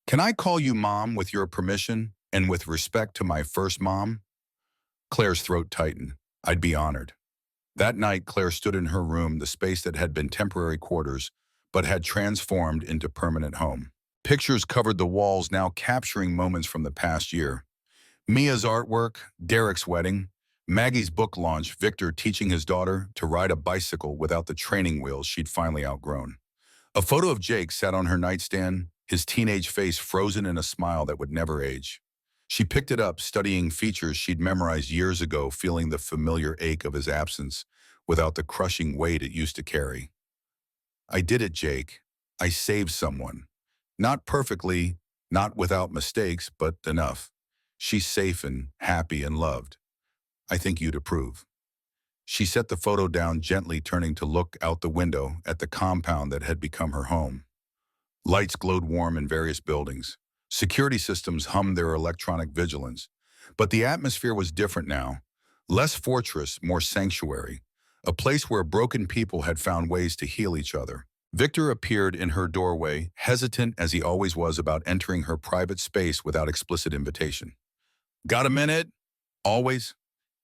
Can I call you Mom with your permission and with respect to my first mom? Claire's throat tightened. I'd be honored. That night, Claire stood in her room, the space that had been temporary quarters, but had transformed into permanent home. Pictures covered the walls, now capturing moments from the past year. Mia's artwork, Derek's wedding, Maggie's book launch, Victor teaching his daughter to ride a bicycle without the training wheels she'd finally outgrown. A photo of Jake sat on her nightstand, his teenage face frozen in a smile that would never age. She picked it up, studying features she'd memorized years ago, feeling the familiar ache of his absence without the crushing weight it used to carry. I did it, Jake. I saved someone. Not perfectly, not without mistakes, but enough. She's safe and happy and loved. I think you'd approve. She set the photo down gently, turning to look out the window at the compound that had become her home. Lights glowed warm in various buildings. Security systems hummed their electronic vigilance. But the atmosphere was different now. Less fortress, more sanctuary. A place where broken people had found ways to heal each other. Victor appeared in her doorway, hesitant as he always was about entering her private space without explicit invitation. Got a minute? Always.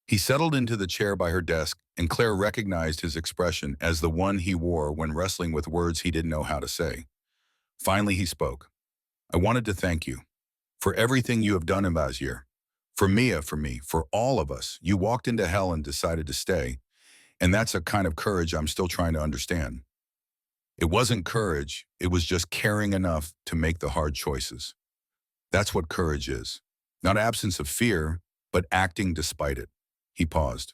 He settled into the chair by her desk, and Claire recognized his expression as the one he wore when wrestling with words he didn't know how to say. Finally, he spoke. I wanted to thank you for everything you have done in last year. For Mia, for me, for all of us. You walked into hell and decided to stay. And that's a kind of courage I'm still trying to understand. It wasn't courage, it was just caring enough to make the hard choices. That's what courage is. Not absence of fear, but acting despite it. He paused.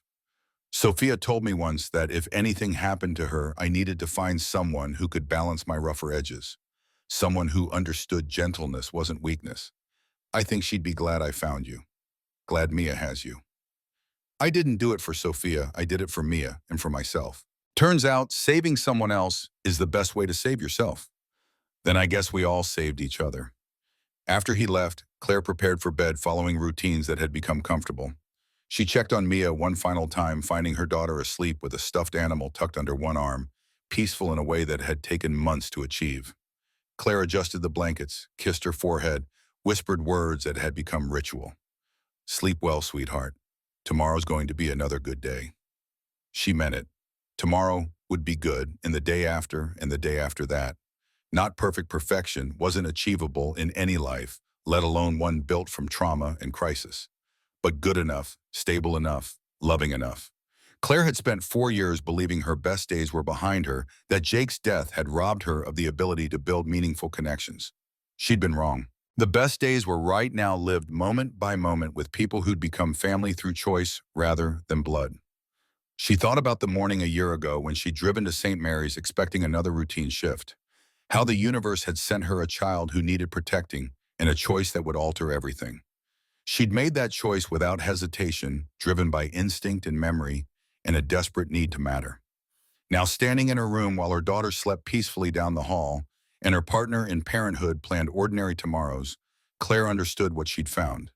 Sophia told me once that if anything happened to her, I needed to find someone who could balance my rougher edges. Someone who understood gentleness wasn't weakness. I think she'd be glad I found you. Glad Mia has you. I didn't do it for Sophia, I did it for Mia and for myself. Turns out, saving someone else is the best way to save yourself. Then I guess we all saved each other. After he left, Claire prepared for bed, following routines that had become comfortable. She checked on Mia one final time, finding her daughter asleep with a stuffed animal tucked under one arm, peaceful in a way that had taken months to achieve. Claire adjusted the blankets, kissed her forehead, whispered words that had become ritual. Sleep well, sweetheart. Tomorrow's going to be another good day. She meant it. Tomorrow would be good, and the day after, and the day after that. Not perfect perfection wasn't achievable in any life, let alone one built from trauma and crisis. But good enough, stable enough, loving enough. Claire had spent 4 years believing her best days were behind her, that Jake's death had robbed her of the ability to build meaningful connections. She'd been wrong. The best days were right now lived moment by moment with people who'd become family through choice rather than blood. She thought about the morning a year ago when she'd driven to St. Mary's expecting another routine shift. How the universe had sent her a child who needed protecting and a choice that would alter everything. She'd made that choice without hesitation, driven by instinct and memory and a desperate need to matter. Now standing in her room while her daughter slept peacefully down the hall and her partner in parenthood planned ordinary tomorrows, Claire understood what she'd found.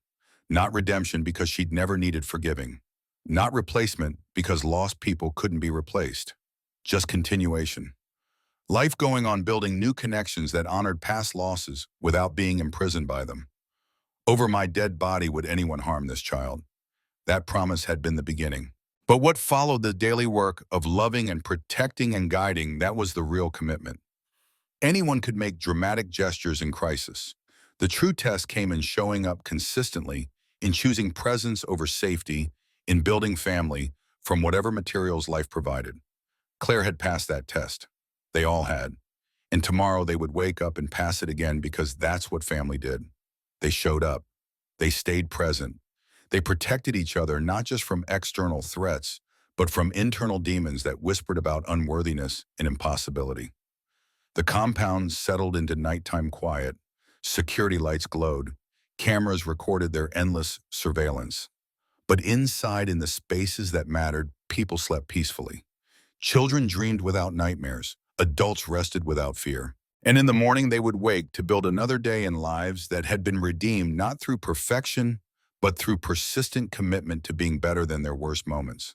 Not redemption because she'd never needed forgiving. Not replacement because lost people couldn't be replaced. Just continuation. Life going on building new connections that honored past losses without being imprisoned by them. Over my dead body would anyone harm this child. That promise had been the beginning. But what followed the daily work of loving and protecting and guiding, that was the real commitment. Anyone could make dramatic gestures in crisis. The true test came in showing up consistently, in choosing presence over safety, in building family from whatever materials life provided. Claire had passed that test. They all had. And tomorrow they would wake up and pass it again because that's what family did. They showed up. They stayed present. They protected each other not just from external threats, but from internal demons that whispered about unworthiness and impossibility. The compound settled into nighttime quiet. Security lights glowed. Cameras recorded their endless surveillance. But inside, in the spaces that mattered, people slept peacefully. Children dreamed without nightmares. Adults rested without fear. And in the morning, they would wake to build another day in lives that had been redeemed not through perfection, but through persistent commitment to being better than their worst moments.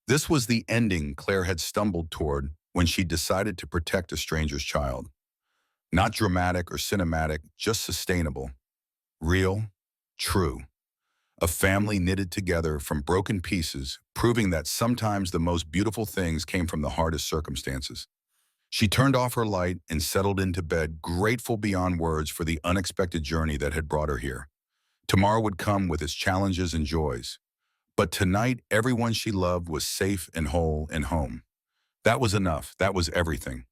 This was the ending Claire had stumbled toward when she decided to protect a stranger's child. Not dramatic or cinematic, just sustainable. Real, true. A family knitted together from broken pieces, proving that sometimes the most beautiful things came from the hardest circumstances. She turned off her light and settled into bed, grateful beyond words for the unexpected journey that had brought her here. Tomorrow would come with its challenges and joys. But tonight, everyone she loved was safe and whole and home. That was enough. That was everything.